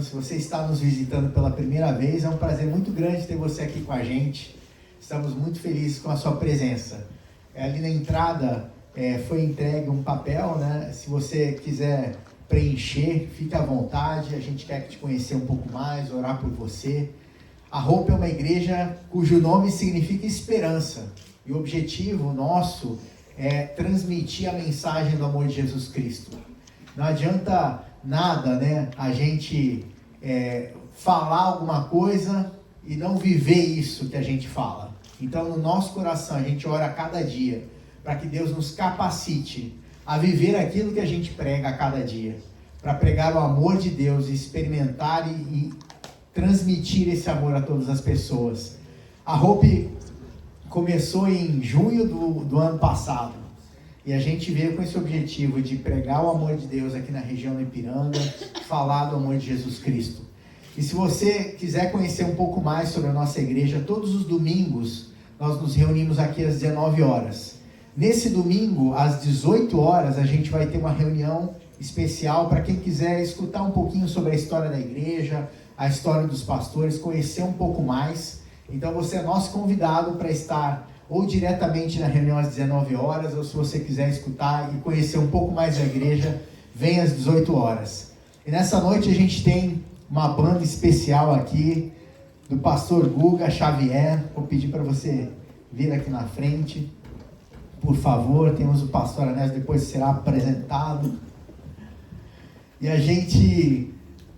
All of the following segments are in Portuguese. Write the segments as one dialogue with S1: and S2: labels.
S1: Se você está nos visitando pela primeira vez, é um prazer muito grande ter você aqui com a gente. Estamos muito felizes com a sua presença. Ali na entrada foi entregue um papel, né? Se você quiser preencher, fique à vontade. A gente quer te conhecer um pouco mais, orar por você. A Hope é uma igreja cujo nome significa esperança. E o objetivo nosso é transmitir a mensagem do amor de Jesus Cristo. Não adianta nada, né, a gente falar alguma coisa e não viver isso que a gente fala. Então, no nosso coração, a gente ora a cada dia para que Deus nos capacite a viver aquilo que a gente prega a cada dia, para pregar o amor de Deus e experimentar e transmitir esse amor a todas as pessoas. A Hope começou em junho do ano passado. E a gente veio com esse objetivo de pregar o amor de Deus aqui na região do Ipiranga, falar do amor de Jesus Cristo. E se você quiser conhecer um pouco mais sobre a nossa igreja, todos os domingos nós nos reunimos aqui às 19 horas. Nesse domingo, às 18 horas, a gente vai ter uma reunião especial para quem quiser escutar um pouquinho sobre a história da igreja, a história dos pastores, conhecer um pouco mais. Então você é nosso convidado para estar ou diretamente na reunião às 19 horas, ou se você quiser escutar e conhecer um pouco mais da igreja, vem às 18 horas. E nessa noite a gente tem uma banda especial aqui, do pastor Guga Xavier. Vou pedir para você vir aqui na frente, por favor. Temos o pastor Anésio, depois será apresentado. E a gente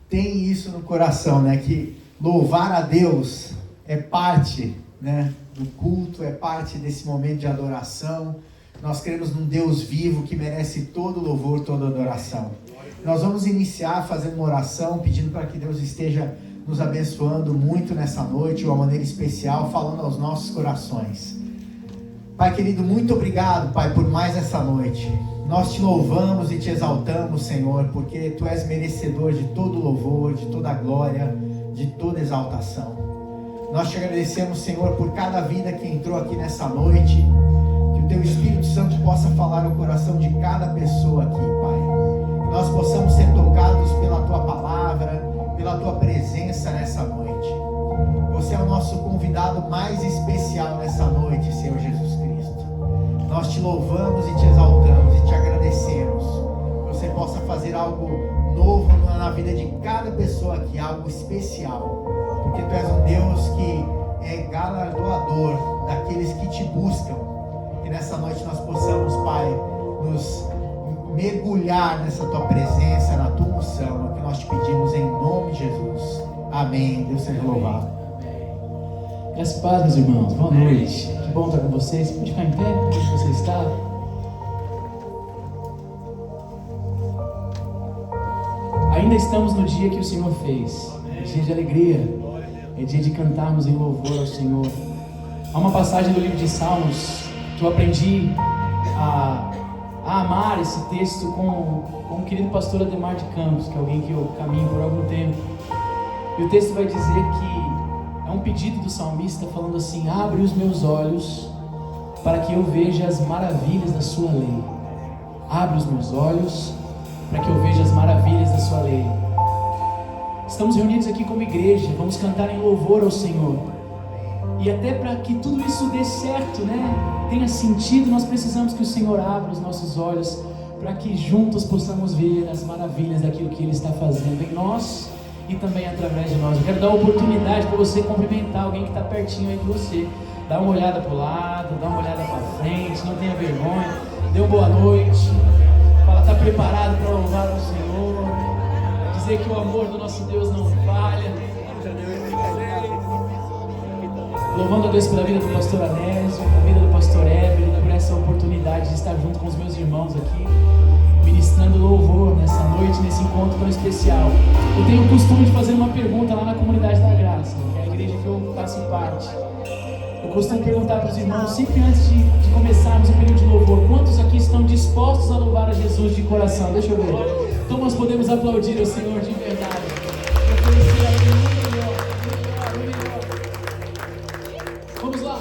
S1: tem isso no coração, né, que louvar a Deus é parte, né, do culto, é parte desse momento de adoração. Nós cremos num Deus vivo que merece todo louvor, toda adoração. Nós vamos iniciar fazendo uma oração, pedindo para que Deus esteja nos abençoando muito nessa noite, de uma maneira especial, falando aos nossos corações. Pai querido, muito obrigado, Pai, por mais essa noite. Nós te louvamos e te exaltamos, Senhor, porque Tu és merecedor de todo louvor, de toda glória, de toda exaltação. Nós te agradecemos, Senhor, por cada vida que entrou aqui nessa noite. Que o Teu Espírito Santo possa falar no coração de cada pessoa aqui, Pai. Que nós possamos ser tocados pela Tua palavra, pela Tua presença nessa noite. Você é o nosso convidado mais especial nessa noite, Senhor Jesus Cristo. Nós te louvamos e te exaltamos e te agradecemos. Que você possa fazer algo novo na vida de cada pessoa aqui, algo especial. Porque Tu és um Deus que é galardoador daqueles que Te buscam. Que nessa noite nós possamos, Pai, nos mergulhar nessa Tua presença, na Tua unção. É o que nós Te pedimos em nome de Jesus. Amém. Deus seja louvado.
S2: Graças a paz, meus irmãos. Boa noite. Que bom estar com vocês. Pode ficar em pé? Onde você está? Ainda estamos no dia que o Senhor fez. É dia de alegria. É dia de cantarmos em louvor ao Senhor. Há uma passagem do livro de Salmos que eu aprendi a amar esse texto com o querido pastor Ademar de Campos, que é alguém que eu caminho por algum tempo. E o texto vai dizer que é um pedido do salmista falando assim: abre os meus olhos para que eu veja as maravilhas da sua lei. Abre os meus olhos para que eu veja as maravilhas da sua lei. Estamos reunidos aqui como igreja, vamos cantar em louvor ao Senhor. E até para que tudo isso dê certo, né, tenha sentido, nós precisamos que o Senhor abra os nossos olhos para que juntos possamos ver as maravilhas daquilo que Ele está fazendo em nós e também através de nós. Eu quero dar uma oportunidade para você cumprimentar alguém que está pertinho aí de você. Dá uma olhada para o lado, dá uma olhada para frente, não tenha vergonha, dê uma boa noite. Fala, está preparado para louvar o Senhor? Dizer que o amor do nosso Deus não falha. Louvando a Deus pela vida do pastor Anésio, pela vida do pastor Evelyn, por essa oportunidade de estar junto com os meus irmãos aqui, ministrando louvor nessa noite, nesse encontro tão especial. Eu tenho o costume de fazer uma pergunta lá na Comunidade da Graça, que é a igreja que eu faço parte. Eu costumo perguntar para os irmãos, sempre antes de começarmos o período de louvor: quantos aqui estão dispostos a louvar a Jesus de coração? Deixa eu ver. Então nós podemos aplaudir o Senhor de verdade. Oferecer a Ele muito melhor, muito melhor. Vamos lá.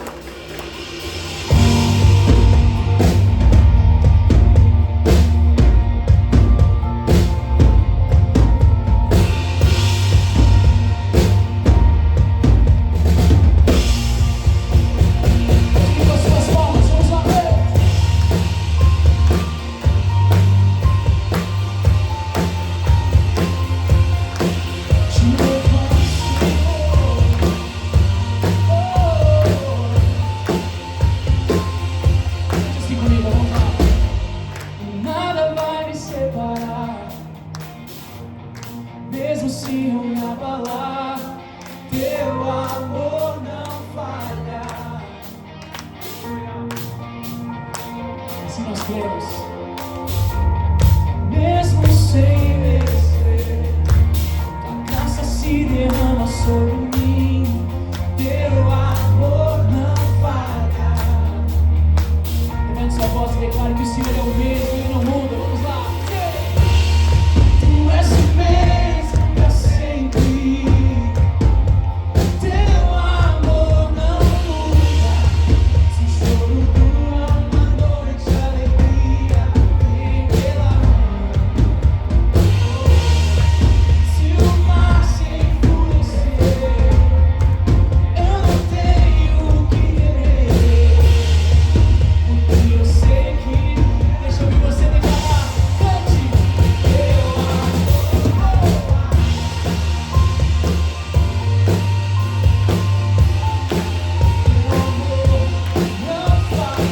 S2: sobre mim, teu amor não falha. Levante sua voz e declare que o Senhor é o mesmo, Ele não muda. Vamos lá. Tu és o mesmo pra sempre. Teu amor não muda. Se o choro dura uma noite, a alegria vem pela manhã. Se o mar se enfurecer, eu não tenho o que temer, porque eu sei que, deixa eu ouvir você declarar, cante, teu amor não falha.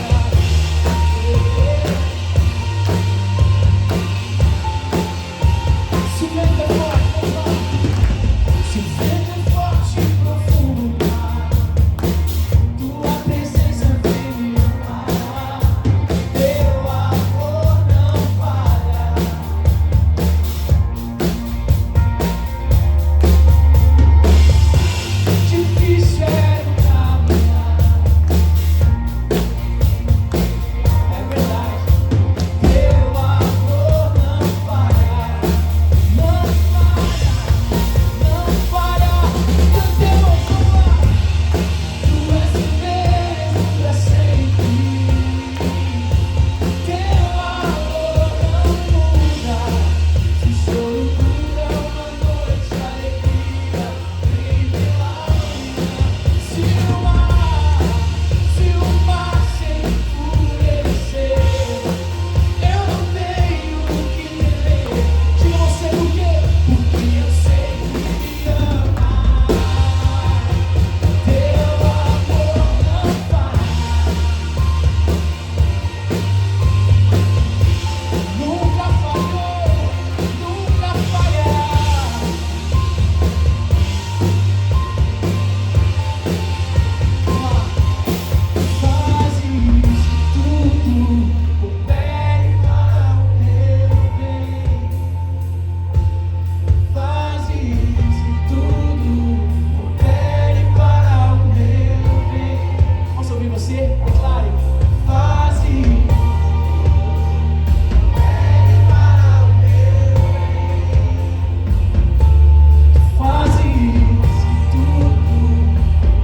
S2: Se o vento é forte, vamos lá. Se o vento é forte e profundo, tua presença vem me amar. Teu amor não falha. Difícil é o caminhar, é verdade. Teu amor não falha, não falha, não falha. Cantemos, vamos lá. Tu és o mesmo pra sempre. Teu amor não muda. Se o choro dura uma noite, a alegria vem pela manhã. Se o mar se enfurecer, eu não tenho o que temer. Diga você por quê? Porque eu sei que me ama. Teu amor não falha. Nunca falhou, nunca falha. Fazes tudo, coopere para o meu bem. Fazes tudo, coopere para o meu bem. Posso ouvir você? Declare. Fazes para o meu bem. Fazes tudo,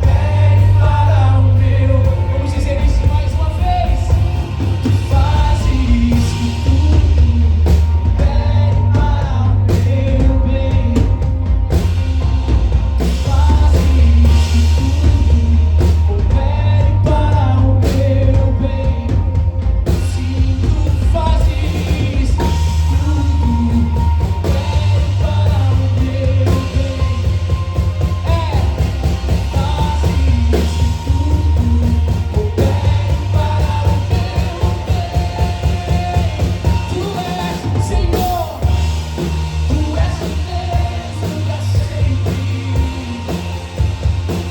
S2: coopere para o meu. Vamos dizer isso mais uma vez. Tu fazes tudo, coopere para o meu bem. Tu fazes tudo, coopere para o meu bem. Se tu fazes tudo, coopere para o meu bem. Fazes tudo, coopere para o meu bem. Tu és Senhor, tu és o mesmo pra sempre.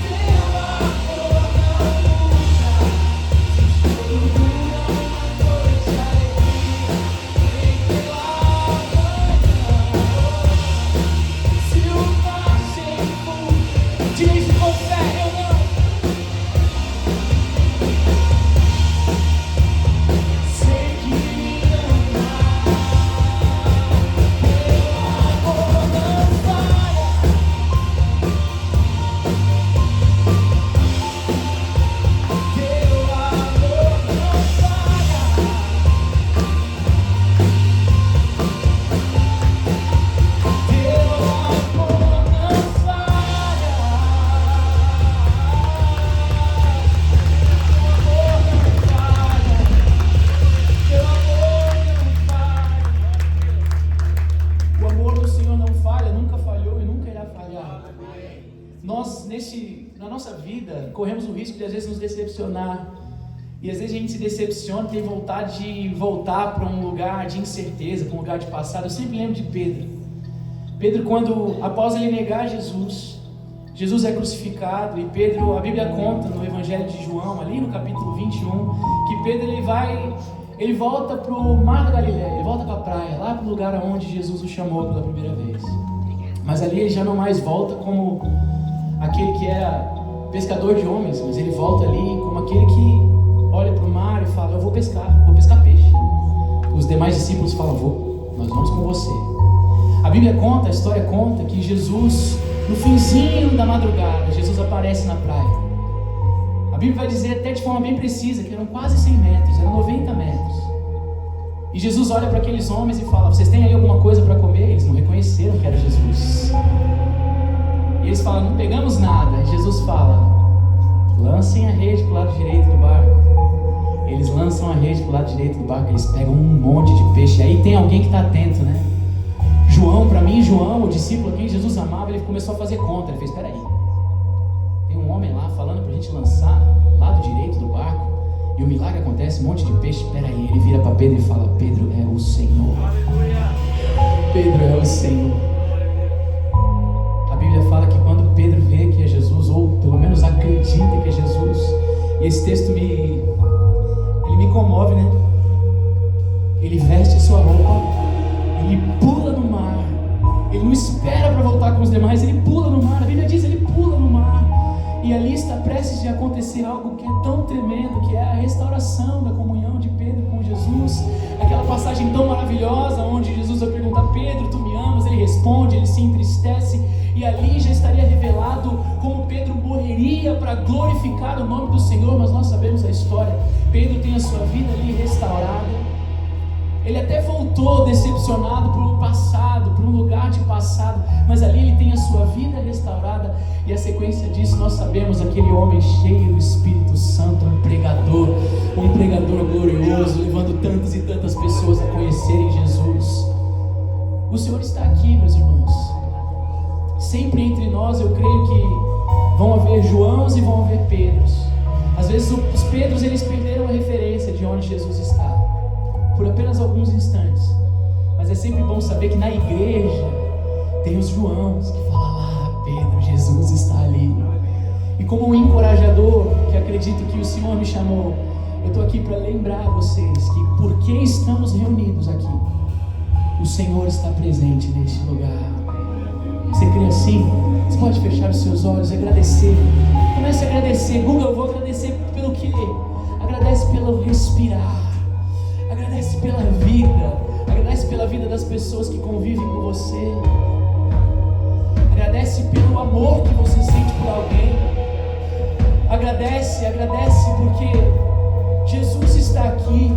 S2: Teu amor não muda. Se o choro dura uma noite, a alegria vem pela manhã. Se o mar se enfurecer, diga isso com fé, eu não. Sei que me ama. Teu amor não falha. Teu amor não falha. Teu amor não falha. Teu amor não falha. O amor do Senhor não falha, nunca falhou e nunca irá falhar. Nós, na nossa vida, corremos o risco de às vezes nos decepcionar. E às vezes a gente se decepciona, tem vontade de voltar para um lugar de incerteza, para um lugar de passado. Eu sempre lembro de Pedro. Pedro, quando após ele negar Jesus, Jesus é crucificado, e Pedro, a Bíblia conta no Evangelho de João, ali no capítulo 21, que Pedro ele volta para o Mar da Galileia, ele volta para a praia, lá para o lugar onde Jesus o chamou pela primeira vez. Mas ali ele já não mais volta como aquele que era pescador de homens, mas ele volta ali como aquele que olha para o mar e fala: eu vou pescar peixe. Os demais discípulos falam: nós vamos com você. A Bíblia conta, a história conta que Jesus, no finzinho da madrugada, Jesus aparece na praia. A Bíblia vai dizer até de forma bem precisa que eram quase 100 metros, eram 90 metros. E Jesus olha para aqueles homens e fala: vocês têm aí alguma coisa para comer? Eles não reconheceram que era Jesus. E eles falam: não pegamos nada. E Jesus fala: lancem a rede para o lado direito do barco. Eles lançam a rede para o lado direito do barco, eles pegam um monte de peixe. Aí tem alguém que está atento, né? João, o discípulo a quem Jesus amava, ele começou a fazer conta. Ele fez: espera aí, tem um homem lá falando para a gente lançar lado direito do barco, e o milagre acontece, um monte de peixe. Espera aí. Ele vira para Pedro e fala: Pedro é o Senhor. Pedro é o Senhor. A Bíblia fala que quando Pedro vê que é Jesus, ou pelo menos acredita que é Jesus, e esse texto me comove, né? Ele veste a sua roupa, ele pula no mar, ele não espera para voltar com os demais, ele pula no mar. A Bíblia diz: ele pula no mar, e ali está prestes de acontecer algo que é tão tremendo, que é a restauração da comunhão de Pedro com Jesus. Aquela passagem tão maravilhosa onde Jesus vai perguntar: Pedro, tu me amas? Ele responde, ele se entristece, e ali já estaria revelado como Pedro morreria para glorificar o nome do Senhor. Mas nós sabemos a história. Pedro tem a sua vida ali restaurada. Ele até voltou decepcionado por um passado, por um lugar de passado, mas ali ele tem a sua vida restaurada. E a sequência disso nós sabemos: aquele homem cheio do Espírito Santo, um pregador glorioso, levando tantas e tantas pessoas a conhecerem Jesus. O Senhor está aqui, meus irmãos. Sempre entre nós eu creio que vão haver Joãos e vão haver Pedros. Às vezes os Pedros, eles perderam a referência de onde Jesus está por apenas alguns instantes, mas é sempre bom saber que na igreja tem os Joãos que falam: lá, Pedro, Jesus está ali. E como um encorajador, que acredito que o Senhor me chamou, eu estou aqui para lembrar a vocês que porque estamos reunidos aqui, o Senhor está presente neste lugar. Você crê assim? Você pode fechar os seus olhos e agradecer. Comece a agradecer. Google, eu vou agradecer pelo quê? Agradece pelo respirar. Agradece pela vida. Agradece pela vida das pessoas que convivem com você. Agradece pelo amor que você sente por alguém. Agradece porque Jesus está aqui.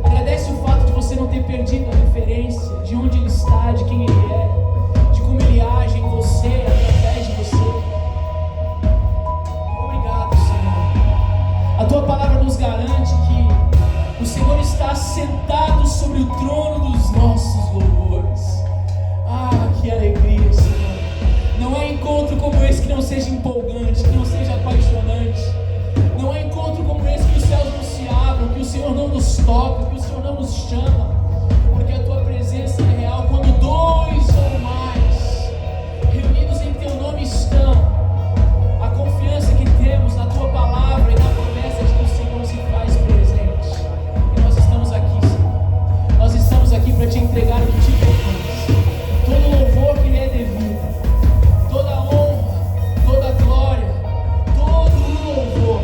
S2: Agradece o fato de você não ter perdido a referência de onde Ele está, de quem Ele é, de como Ele age em você, através de você. Obrigado, Senhor. A Tua palavra nos garante que o Senhor está sentado sobre o trono dos nossos louvores. Ah, que alegria, Senhor. Não há encontro como esse que não seja empolgante, que não seja apaixonante. Não há encontro como esse que os céus não se abram, que o Senhor não nos toca, que o Senhor não nos chama. Porque a Tua presença é real. Quando dois ou mais reunidos em Teu nome estão, a confiança que temos na Tua palavra e na promessa de que o Senhor se faz presente. E nós estamos aqui, Senhor. Nós estamos aqui para Te entregar o que Te pertence. Todo louvor que lhe é devido, toda honra, toda glória, todo o louvor.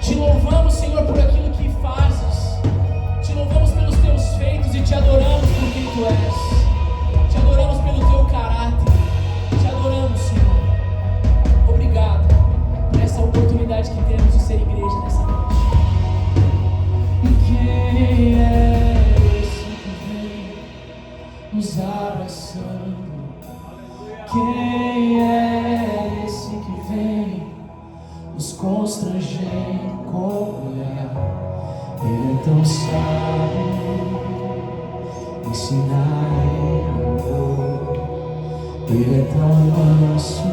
S2: Te louvamos, Senhor, por aquilo que fazes. Te louvamos pelos Teus feitos e Te adoramos por quem Tu és. Te adoramos pelo Teu caráter. Te adoramos, Senhor. Obrigado por essa oportunidade que temos de ser igreja nessa noite. E quem é esse que vem nos abraçando? Quem é esse que vem nos constrangendo com o olhar? Ele é tão sábio, ensinar em amor. Ele é tão manso,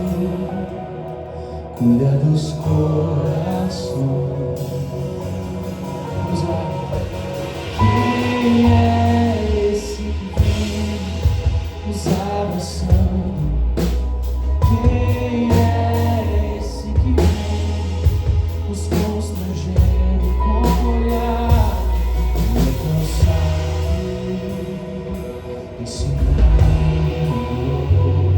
S2: cuida dos corações. Vamos lá. Quem é esse que vem nos abraçando? Quem é esse que vem nos constrangendo com o olhar? Ele é tão sábio, ensinar em amor.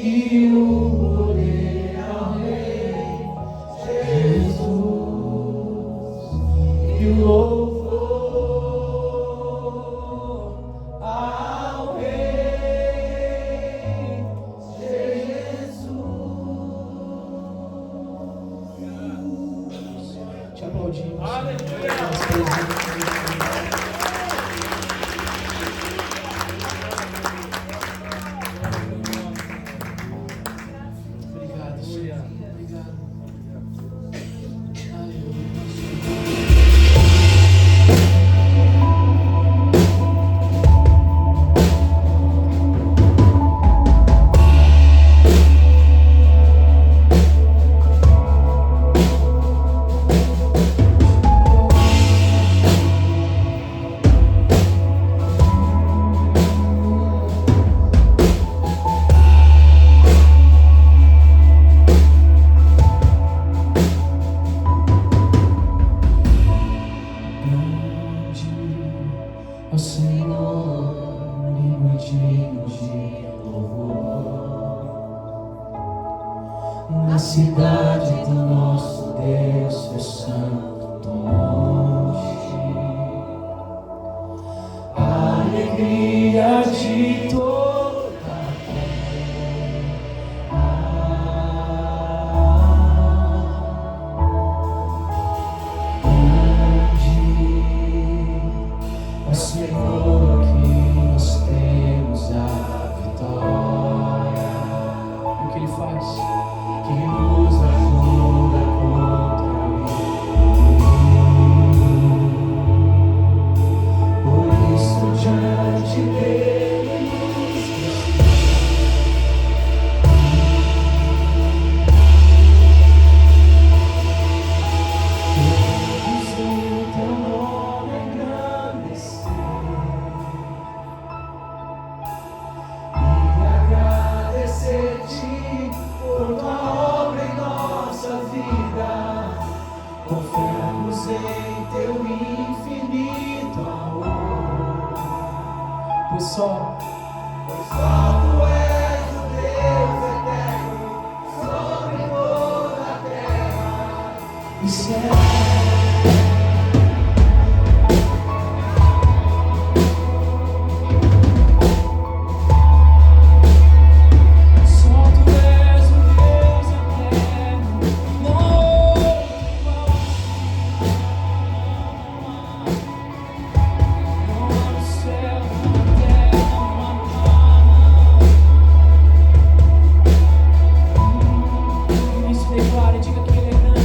S2: e o poder ao Rei Jesus, e o louvor ao Rei Jesus. Te aplaudimos.
S3: Aleluia.
S2: Obrigado, Senhor. Obrigado. Aleluia. Ó Senhor, e muito digno de louvor, na cidade do nosso Deus, seu santo monte, a alegria de toda a ó Senhor, que nós temos a vitória. E o que Ele faz? Que nos ajuda contra o inimigo. Por isso diante dele nos queremos o teu nome engrandecer e agradecer-te por tua obra em nossa vida. Confiamos em teu infinito amor, pois só tu és o Deus eterno sobre toda a terra e céu. Só tu és o Deus eterno, não há outro igual a ti. Não há no céu, não há na terra, não há no mar. Isso declara e diga que Ele é grande.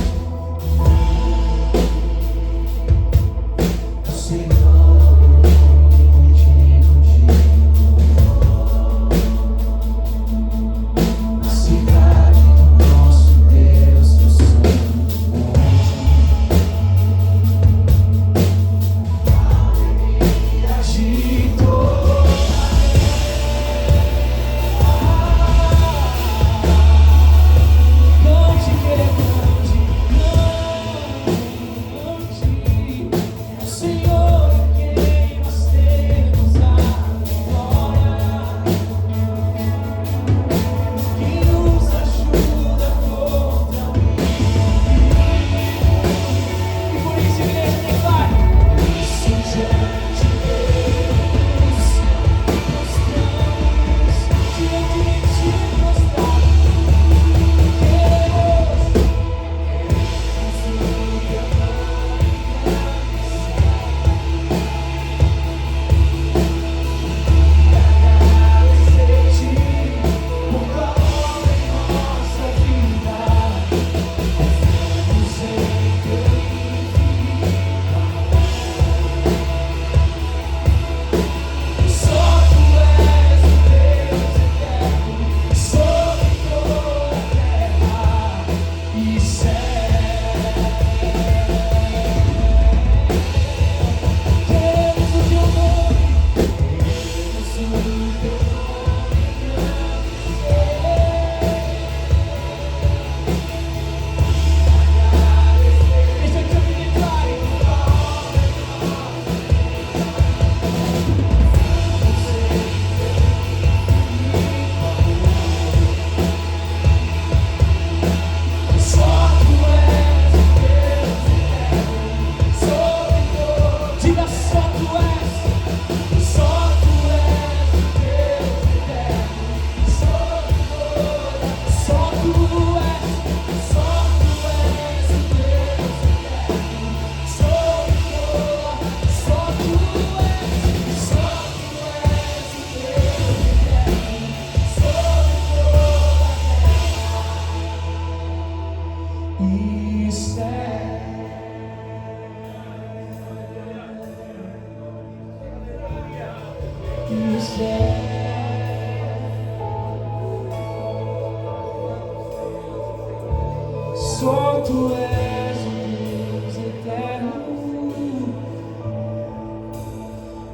S2: Só tu és o Deus eterno,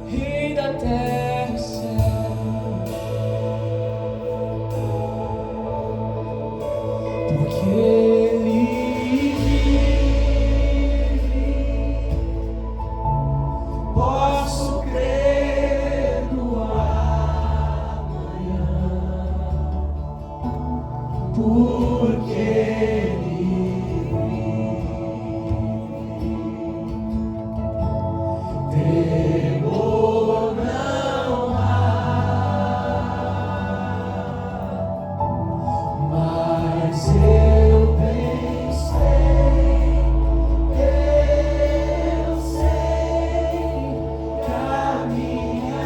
S2: Rei da terra e céu, porque Ele vive, posso crer no amanhã, porque temor não há, mas eu bem sei que a minha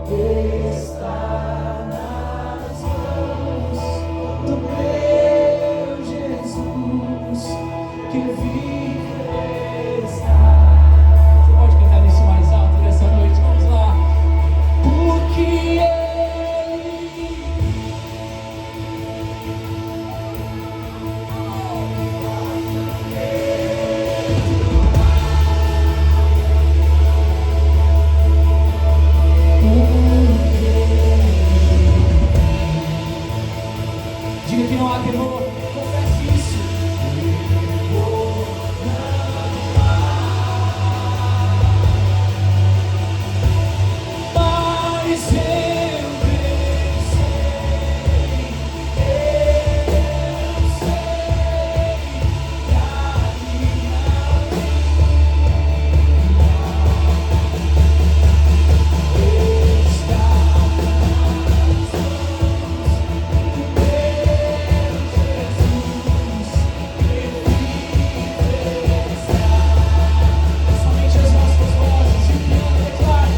S2: vida está nas mãos do meu Jesus, que vive está. Você pode cantar isso mais alto nessa noite? Vamos lá. Porque diga que não há temor, confesse isso. Mas eu somente as nossas vozes e o piano declara.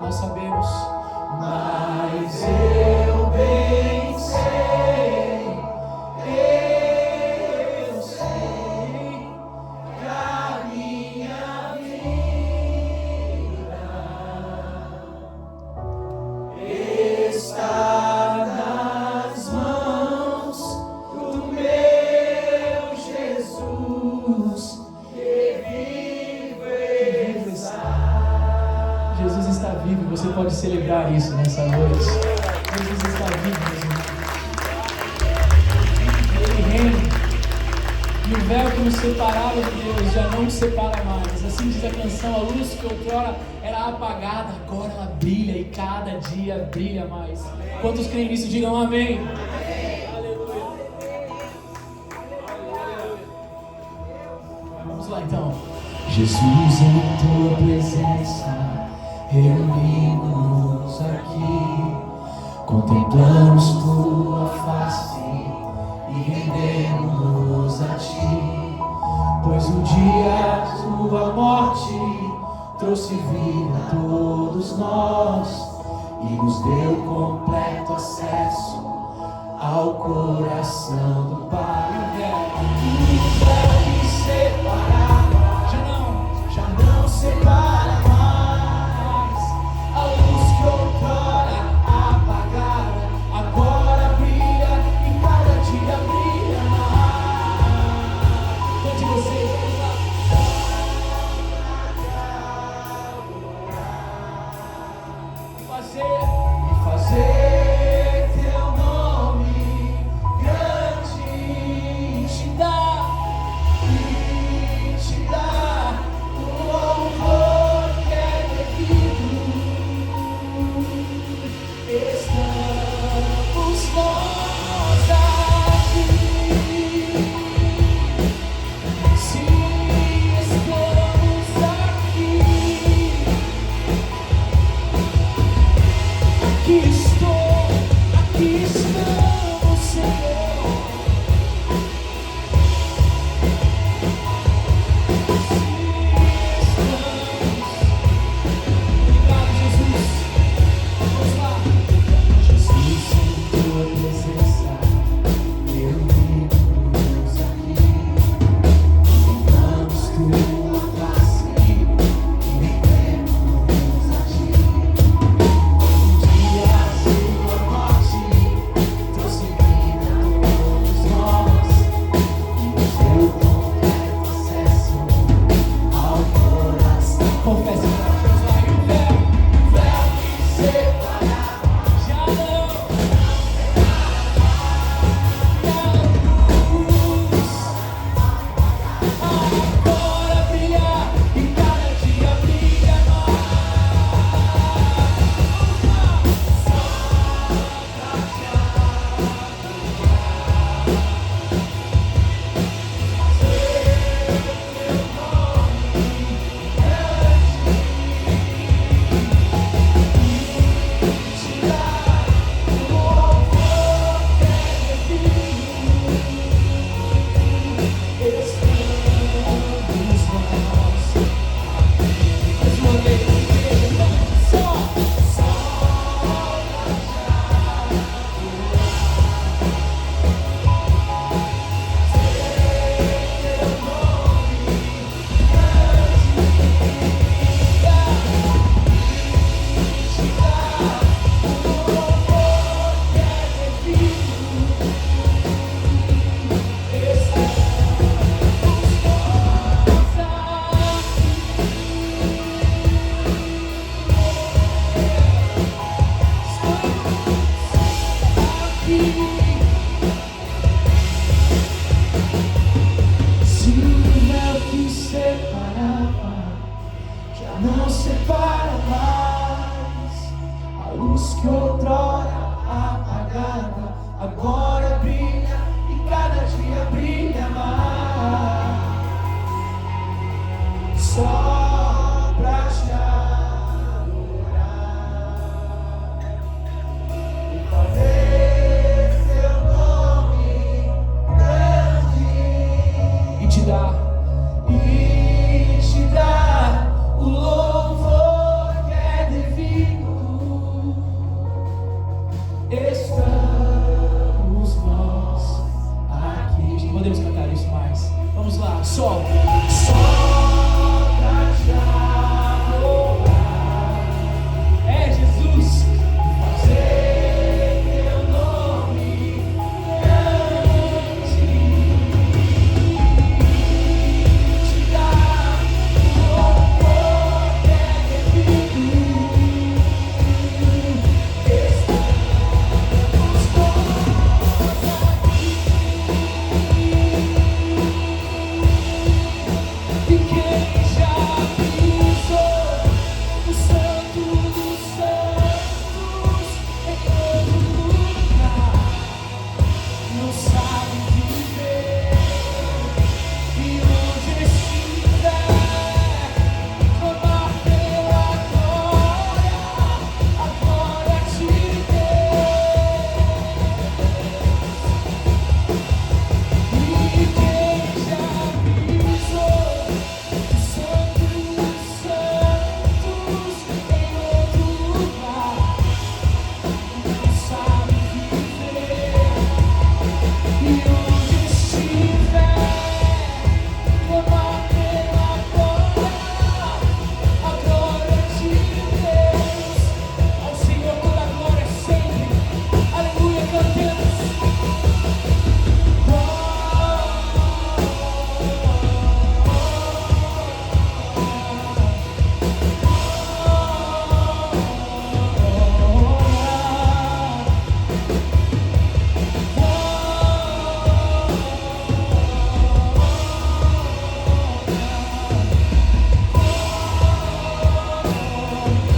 S2: Nós sabemos, mas eu bem sei que a minha vida está nas mãos do meu Jesus, que vive está. Jesus está vivo, você pode celebrar isso nessa noite. Jesus está vivo, meus irmãos. Ele reina. E o véu que nos separava de Deus já não nos separa mais. Assim diz a canção: a luz que outrora era apagada, agora ela brilha e cada dia brilha mais. Quantos creem nisso? Digam amém. Aleluia. Vamos lá então. Jesus, em tua presença reunimos aqui, contemplamos tua face e rendemos a ti, pois o dia da tua morte trouxe vida a todos nós e nos deu completo acesso ao coração do Pai. O véu que separava já não separa mais. A luz que outrora apagada agora brilha e cada dia brilha mais. Onde você fazer Se o véu que separava já não separa mais, a luz que outrora apagava agora brilha e cada dia brilha mais. Só pra te adorar e fazer teu nome grande e te dar o louvor que é devido. Estamos nós aqui. Podemos cantar isso mais? Vamos lá, só pra te adorar. É Jesus, fazer teu nome grande, te dar o louvor que é devido. E quem já pisou o Santo dos Santos em outro lugar não sabe viver, e onde estiver clamar pela glória, a glória de Deus. E quem já pisou o Santo dos Santos em outro lugar não sabe viver, e onde estiver clamar pela glória, a glória de Deus. Ao Senhor toda a glória sempre. Aleluia, cantemos.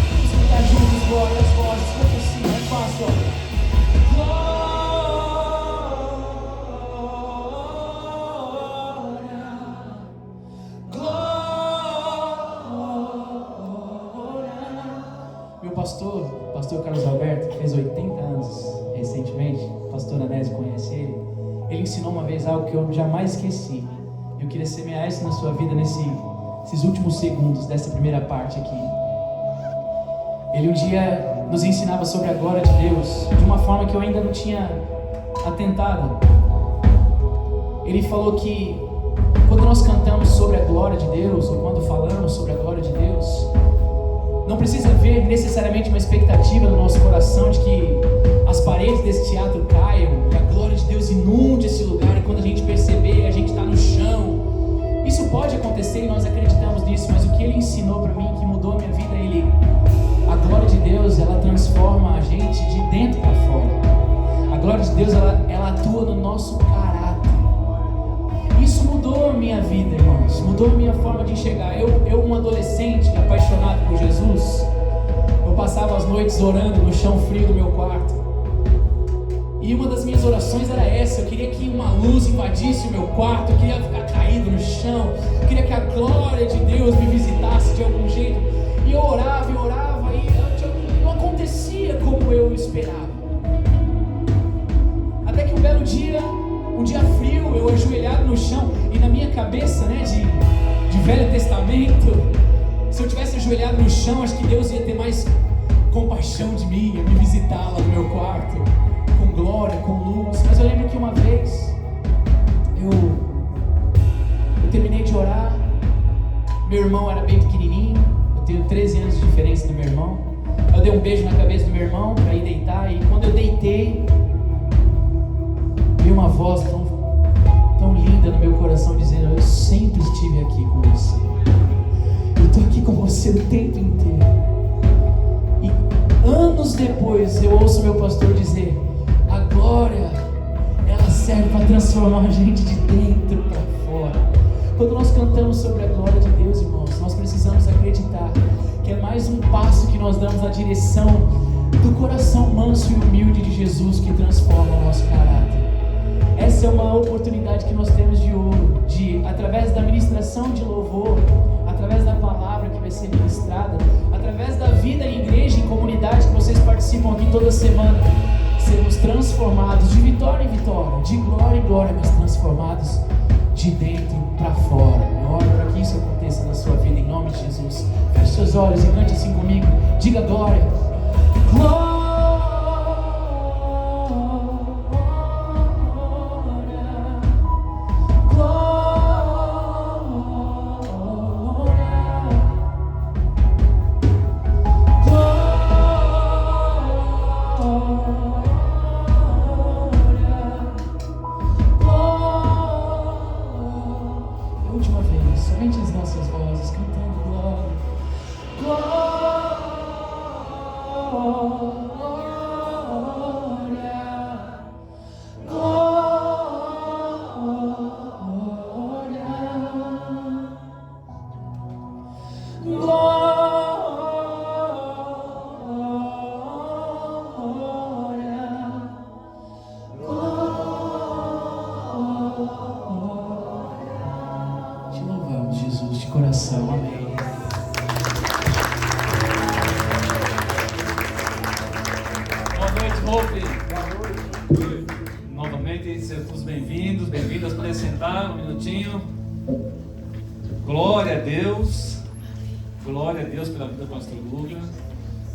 S2: Vamos cantar juntos, glória, as vozes, canta assim, é fácil, Meu pastor Carlos Alberto, que fez 80 anos recentemente, o pastor Anésio conhece ele. Ele ensinou uma vez algo que eu jamais esqueci. Eu queria semear isso na sua vida nesses últimos segundos dessa primeira parte aqui. Ele um dia nos ensinava sobre a glória de Deus de uma forma que eu ainda não tinha atentado. Ele falou que quando nós cantamos sobre a glória de Deus, ou quando falamos sobre a glória de Deus, não precisa haver necessariamente uma expectativa no nosso coração de que as paredes desse teatro caiam e a glória de Deus inunde esse lugar, e quando a gente perceber, a gente está no chão. Isso pode acontecer e nós acreditamos nisso, mas o que ele ensinou para mim, que mudou a minha vida, a glória de Deus, ela transforma a gente de dentro para fora. A glória de Deus, ela atua no nosso caráter. Isso mudou a minha vida, irmãos, mudou a minha forma de enxergar. Eu um adolescente apaixonado por Jesus, eu passava as noites orando no chão frio do meu quarto. E uma das minhas orações era essa: eu queria que uma luz invadisse o meu quarto, eu queria ficar caído no chão, eu queria que a glória de Deus me visitasse de algum jeito. E eu orava e não acontecia como eu esperava. Até que um belo dia, um dia frio, eu ajoelhado no chão, e na minha cabeça, né, de Velho Testamento, se eu tivesse ajoelhado no chão, acho que Deus ia ter mais compaixão de mim, ia me visitar lá no meu quarto, com glória, com luz. Mas eu lembro que uma vez, eu terminei de orar, meu irmão era bem pequenininho, eu tenho 13 anos de diferença do meu irmão. Eu dei um beijo na cabeça do meu irmão para ir deitar, e quando eu deitei, veio uma voz tão linda no meu coração dizendo: eu sempre estive aqui com você, eu estou aqui com você o tempo inteiro. E anos depois eu ouço meu pastor dizer: a glória transformar a gente de dentro para fora. Quando nós cantamos sobre a glória de Deus, irmãos, nós precisamos acreditar que é mais um passo que nós damos na direção do coração manso e humilde de Jesus, que transforma o nosso caráter. Essa é uma oportunidade que nós temos de ouro, de, através da ministração de louvor, através da palavra que vai ser ministrada, através da vida em igreja, em comunidade que vocês participam aqui toda semana, sermos transformados de vitória em vitória, de glória em glória, mas transformados de dentro para fora. Eu oro para que isso aconteça na sua vida, em nome de Jesus. Feche seus olhos e cante assim comigo. Diga glória. Glória.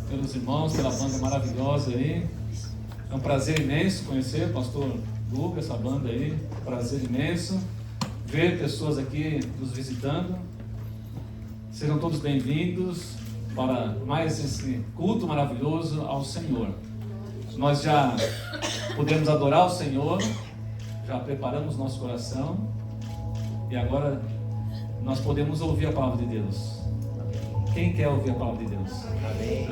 S3: Pelos irmãos, pela banda maravilhosa aí. É um prazer imenso conhecer o pastor Guga, essa banda aí. Prazer imenso ver pessoas aqui nos visitando. Sejam todos bem-vindos para mais esse culto maravilhoso ao Senhor. Nós já podemos adorar o Senhor, já preparamos nosso coração e agora nós podemos ouvir a palavra de Deus. Quem quer ouvir a palavra de Deus? Amém.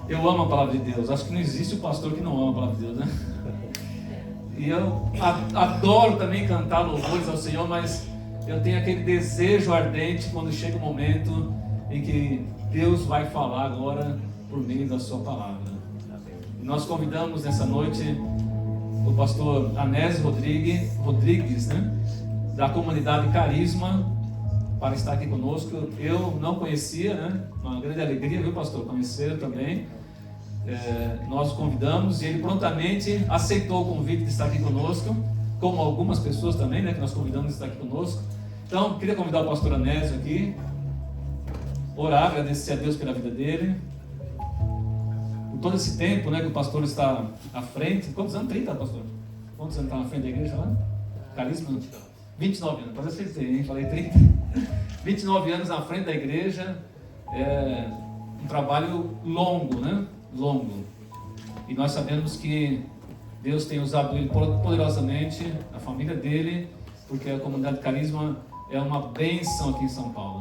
S3: Eu amo a palavra de Deus. Acho que não existe o pastor que não ama a palavra de Deus, né? E eu adoro também cantar louvores ao Senhor, mas eu tenho aquele desejo ardente quando chega o momento em que Deus vai falar agora por meio da sua palavra. E nós convidamos nessa noite o pastor Anésio Rodrigues, né? Da comunidade Carisma, para estar aqui conosco. Eu não conhecia, né? Uma grande alegria, viu, pastor? Conhecer também. Nós o convidamos e ele prontamente aceitou o convite de estar aqui conosco, como algumas pessoas também, né? Que nós convidamos de estar aqui conosco. Então, queria convidar o pastor Anésio aqui, orar, agradecer a Deus pela vida dele, por todo esse tempo, né? Que o pastor está à frente. Quantos anos? 30, pastor? Quantos anos está à frente da igreja lá? Carisma? 29 anos, quase acertei, hein? Falei 30. 29 anos à frente da igreja, é um trabalho longo, né? Longo. E nós sabemos que Deus tem usado ele poderosamente, a família dele, porque a comunidade Carisma é uma bênção aqui em São Paulo.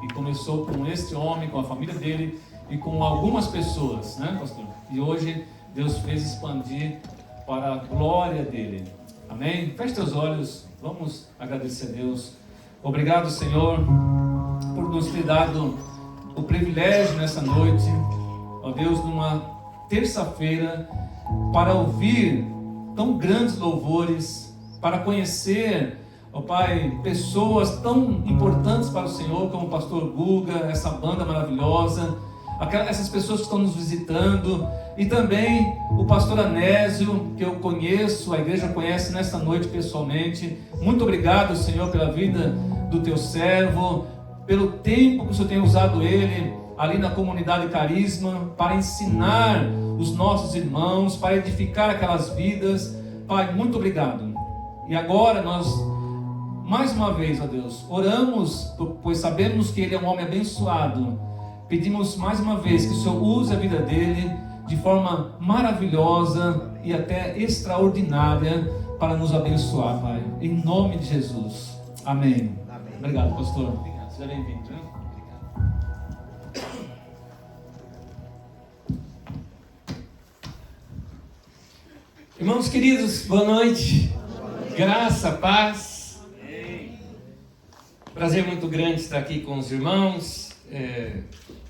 S3: E começou com este homem, com a família dele e com algumas pessoas, né, pastor? E hoje Deus fez expandir para a glória dele. Amém? Feche teus olhos, vamos agradecer a Deus. Obrigado, Senhor, por nos ter dado o privilégio nessa noite, ó Deus, numa terça-feira, para ouvir tão grandes louvores, para conhecer, ó Pai, pessoas tão importantes para o Senhor, como o pastor Guga, essa banda maravilhosa, essas pessoas que estão nos visitando, e também o pastor Anésio, que eu conheço, a igreja conhece nessa noite pessoalmente. Muito obrigado, Senhor, pela vida do teu servo, pelo tempo que o Senhor tem usado ele ali na comunidade Carisma, para ensinar os nossos irmãos, para edificar aquelas vidas. Pai, muito obrigado. E agora nós, mais uma vez, ó Deus, oramos, pois sabemos que ele é um homem abençoado. Pedimos mais uma vez que o Senhor use a vida dele de forma maravilhosa e até extraordinária para nos abençoar, Pai. Em nome de Jesus. Amém. Amém. Obrigado, pastor. Obrigado. Seja bem-vindo. Né? Obrigado.
S4: Irmãos queridos, boa noite. Graça, paz. Prazer muito grande estar aqui com os irmãos.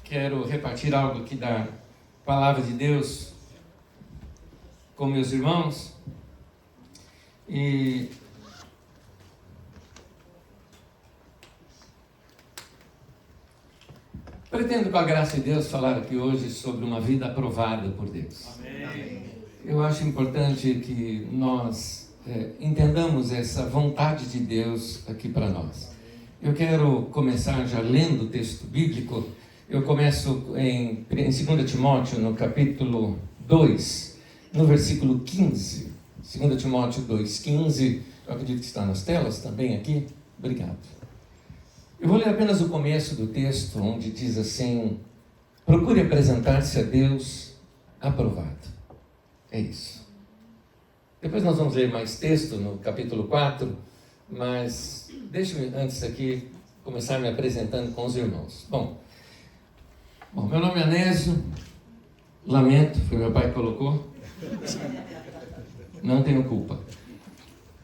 S4: Quero repartir algo aqui da Palavra de Deus com meus irmãos. E pretendo, com a graça de Deus, falar aqui hoje sobre uma vida aprovada por Deus.
S3: Amém.
S4: Eu acho importante que nós entendamos essa vontade de Deus aqui para nós. Eu quero começar já lendo o texto bíblico. Eu começo em 2 Timóteo, no capítulo 2, no versículo 15. 2 Timóteo 2, 15. Eu acredito que está nas telas também aqui. Obrigado. Eu vou ler apenas o começo do texto, onde diz assim: procure apresentar-se a Deus aprovado. É isso. Depois nós vamos ler mais texto no capítulo 4, mas deixe-me antes aqui começar me apresentando com os irmãos. Bom, meu nome é Anésio, lamento, foi meu pai que colocou, não tenho culpa.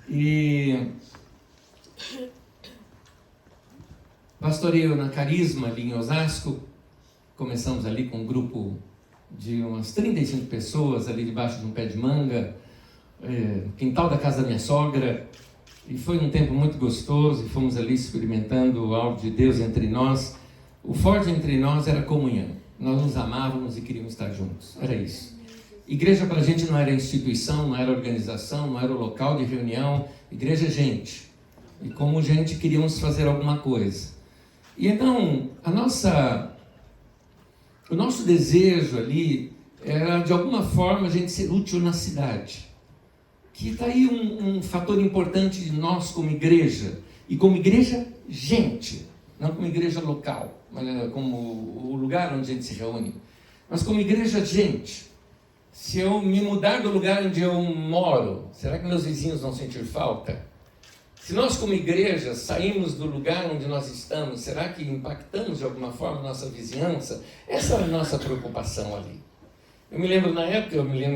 S4: E pastoreio na Carisma, ali em Osasco. Começamos ali com um grupo de umas 35 pessoas, ali debaixo de um pé de manga, quintal da casa da minha sogra, e foi um tempo muito gostoso, e fomos ali experimentando algo de Deus entre nós. O forte entre nós era a comunhão, nós nos amávamos e queríamos estar juntos, era isso. Igreja para a gente não era instituição, não era organização, não era o local de reunião. Igreja é gente, e como gente queríamos fazer alguma coisa. E então o nosso desejo ali era, de alguma forma, a gente ser útil na cidade. Que está aí um fator importante de nós como igreja. E como igreja, gente. Não como igreja local, mas como o lugar onde a gente se reúne. Mas como igreja, gente. Se eu me mudar do lugar onde eu moro, será que meus vizinhos vão sentir falta? Se nós como igreja saímos do lugar onde nós estamos, será que impactamos de alguma forma a nossa vizinhança? Essa é a nossa preocupação ali. Eu me lembro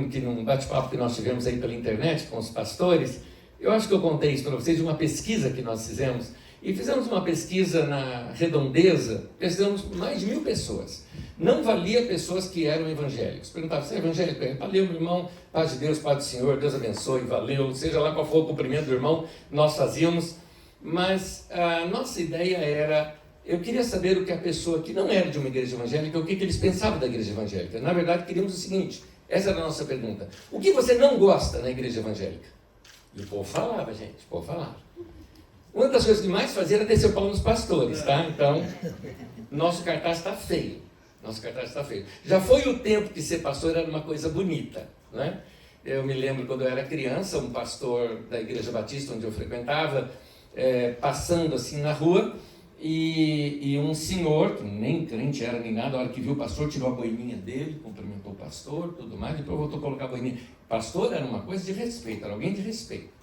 S4: que num bate-papo que nós tivemos aí pela internet com os pastores, eu acho que eu contei isso para vocês de uma pesquisa que nós fizemos. E fizemos uma pesquisa na Redondeza, pesquisamos mais de 1.000 pessoas. Não valia pessoas que eram evangélicos. Perguntava, você é evangélico? Valeu, meu irmão, paz de Deus, paz do Senhor, Deus abençoe, valeu. Seja lá qual for o cumprimento do irmão, nós fazíamos. Mas a nossa ideia era, eu queria saber o que a pessoa que não era de uma igreja evangélica, o que eles pensavam da igreja evangélica. Na verdade, queríamos o seguinte, essa era a nossa pergunta. O que você não gosta na igreja evangélica? E o povo falava, gente, o povo falava. Uma das coisas que mais fazia era descer o pau nos pastores, tá? Então, nosso cartaz está feio. Já foi o tempo que ser pastor era uma coisa bonita, né? Eu me lembro quando eu era criança, um pastor da Igreja Batista, onde eu frequentava, passando assim na rua, e um senhor, que nem crente era nem nada, a hora que viu o pastor, tirou a boininha dele, cumprimentou o pastor, tudo mais, depois voltou a colocar a boininha. Pastor era uma coisa de respeito, era alguém de respeito.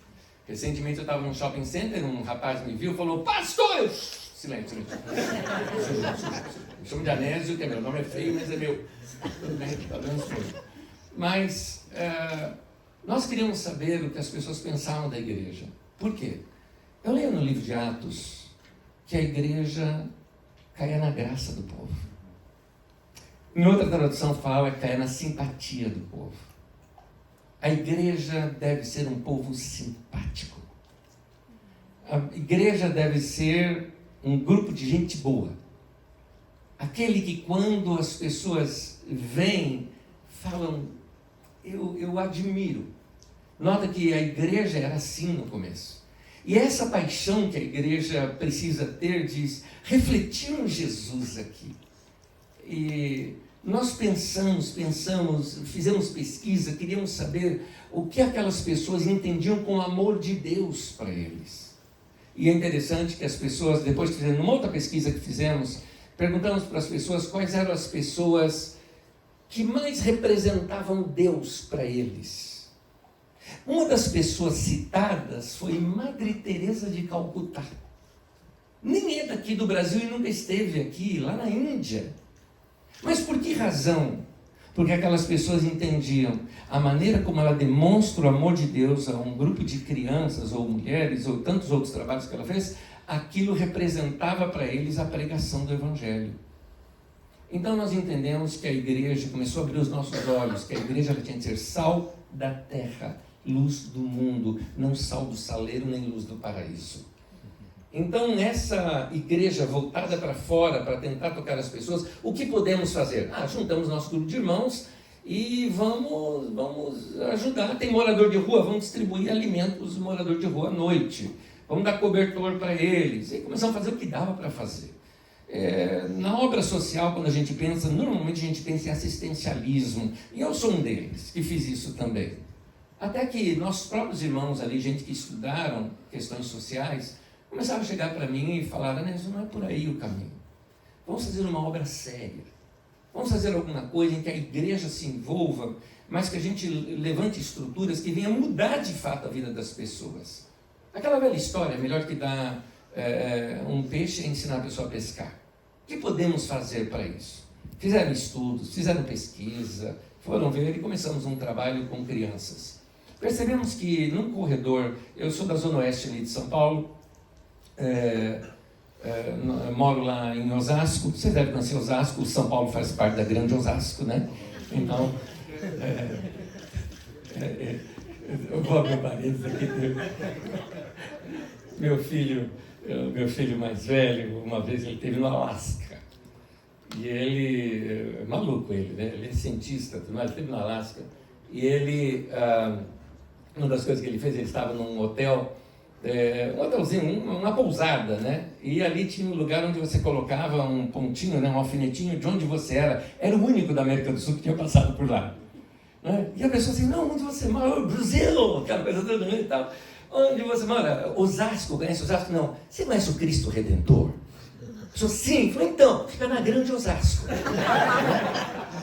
S4: Recentemente eu estava num shopping center, um rapaz me viu e falou, pastor! Silêncio. Me chamo de Anésio, que meu nome é feio, mas é meu. Mas nós queríamos saber o que as pessoas pensavam da igreja. Por quê? Eu leio no livro de Atos que a igreja caia na graça do povo. Em outra tradução fala que caia na simpatia do povo. A igreja deve ser um povo simpático. A igreja deve ser um grupo de gente boa. Aquele que quando as pessoas vêm, falam, eu admiro. Nota que a igreja era assim no começo. E essa paixão que a igreja precisa ter diz, refletimos Jesus aqui. E nós pensamos, fizemos pesquisa, queríamos saber o que aquelas pessoas entendiam com o amor de Deus para eles. E é interessante que as pessoas, depois de fazer uma outra pesquisa que fizemos, perguntamos para as pessoas quais eram as pessoas que mais representavam Deus para eles. Uma das pessoas citadas foi Madre Teresa de Calcutá. Nem é daqui do Brasil e nunca esteve aqui, lá na Índia. Mas por que razão? porque aquelas pessoas entendiam a maneira como ela demonstra o amor de Deus a um grupo de crianças ou mulheres ou tantos outros trabalhos que ela fez, aquilo representava para eles a pregação do Evangelho. Então nós entendemos que a igreja começou a abrir os nossos olhos, que a igreja tinha que ser sal da terra, luz do mundo, não sal do saleiro nem luz do paraíso. Então essa igreja voltada para fora, para tentar tocar as pessoas, o que podemos fazer? Juntamos nosso grupo de irmãos e vamos ajudar. Tem morador de rua, vamos distribuir alimentos do morador de rua à noite. Vamos dar cobertor para eles. E começamos a fazer o que dava para fazer. Na obra social, quando a gente pensa, normalmente a gente pensa em assistencialismo. E eu sou um deles, que fiz isso também. Até que nossos próprios irmãos ali, gente que estudaram questões sociais, começaram a chegar para mim e falaram: Nézio, não é por aí o caminho. Vamos fazer uma obra séria. Vamos fazer alguma coisa em que a igreja se envolva, mas que a gente levante estruturas que venham mudar de fato a vida das pessoas. Aquela velha história, melhor que dar um peixe e ensinar a pessoa a pescar. O que podemos fazer para isso? Fizeram estudos, fizeram pesquisa, foram ver e começamos um trabalho com crianças. Percebemos que num corredor, eu sou da Zona Oeste ali de São Paulo, moro lá em Osasco, você deve conhecer Osasco, São Paulo faz parte da grande Osasco, né? Então, eu vou abrir parênteses aqui. Meu filho mais velho, uma vez ele esteve no Alasca. E ele, maluco ele, né? Ele é cientista, mas ele esteve no Alasca. E ele, uma das coisas que ele fez, ele estava num hotel, um hotelzinho, uma pousada, né? E ali tinha um lugar onde você colocava um pontinho, né? Um alfinetinho de onde você era. Era o único da América do Sul que tinha passado por lá. Né? E a pessoa assim: não, onde você mora? Brasil! Aquela coisa toda e tal. Onde você mora? Osasco, conhece Osasco? Não. Você conhece o Cristo Redentor? Eu falei: sim. Falei: então, fica na grande Osasco.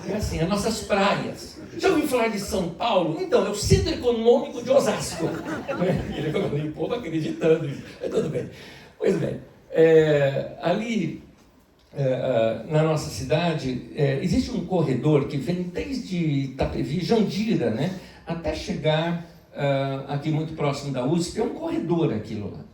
S4: É assim, as nossas praias. Já ouviu falar de São Paulo? Então, é o Centro Econômico de Osasco. Ele ficou meio povo acreditando nisso. Tudo bem. Pois bem, ali na nossa cidade, existe um corredor que vem desde Itapevi, Jandira, né, até chegar aqui muito próximo da USP. É um corredor aquilo lá.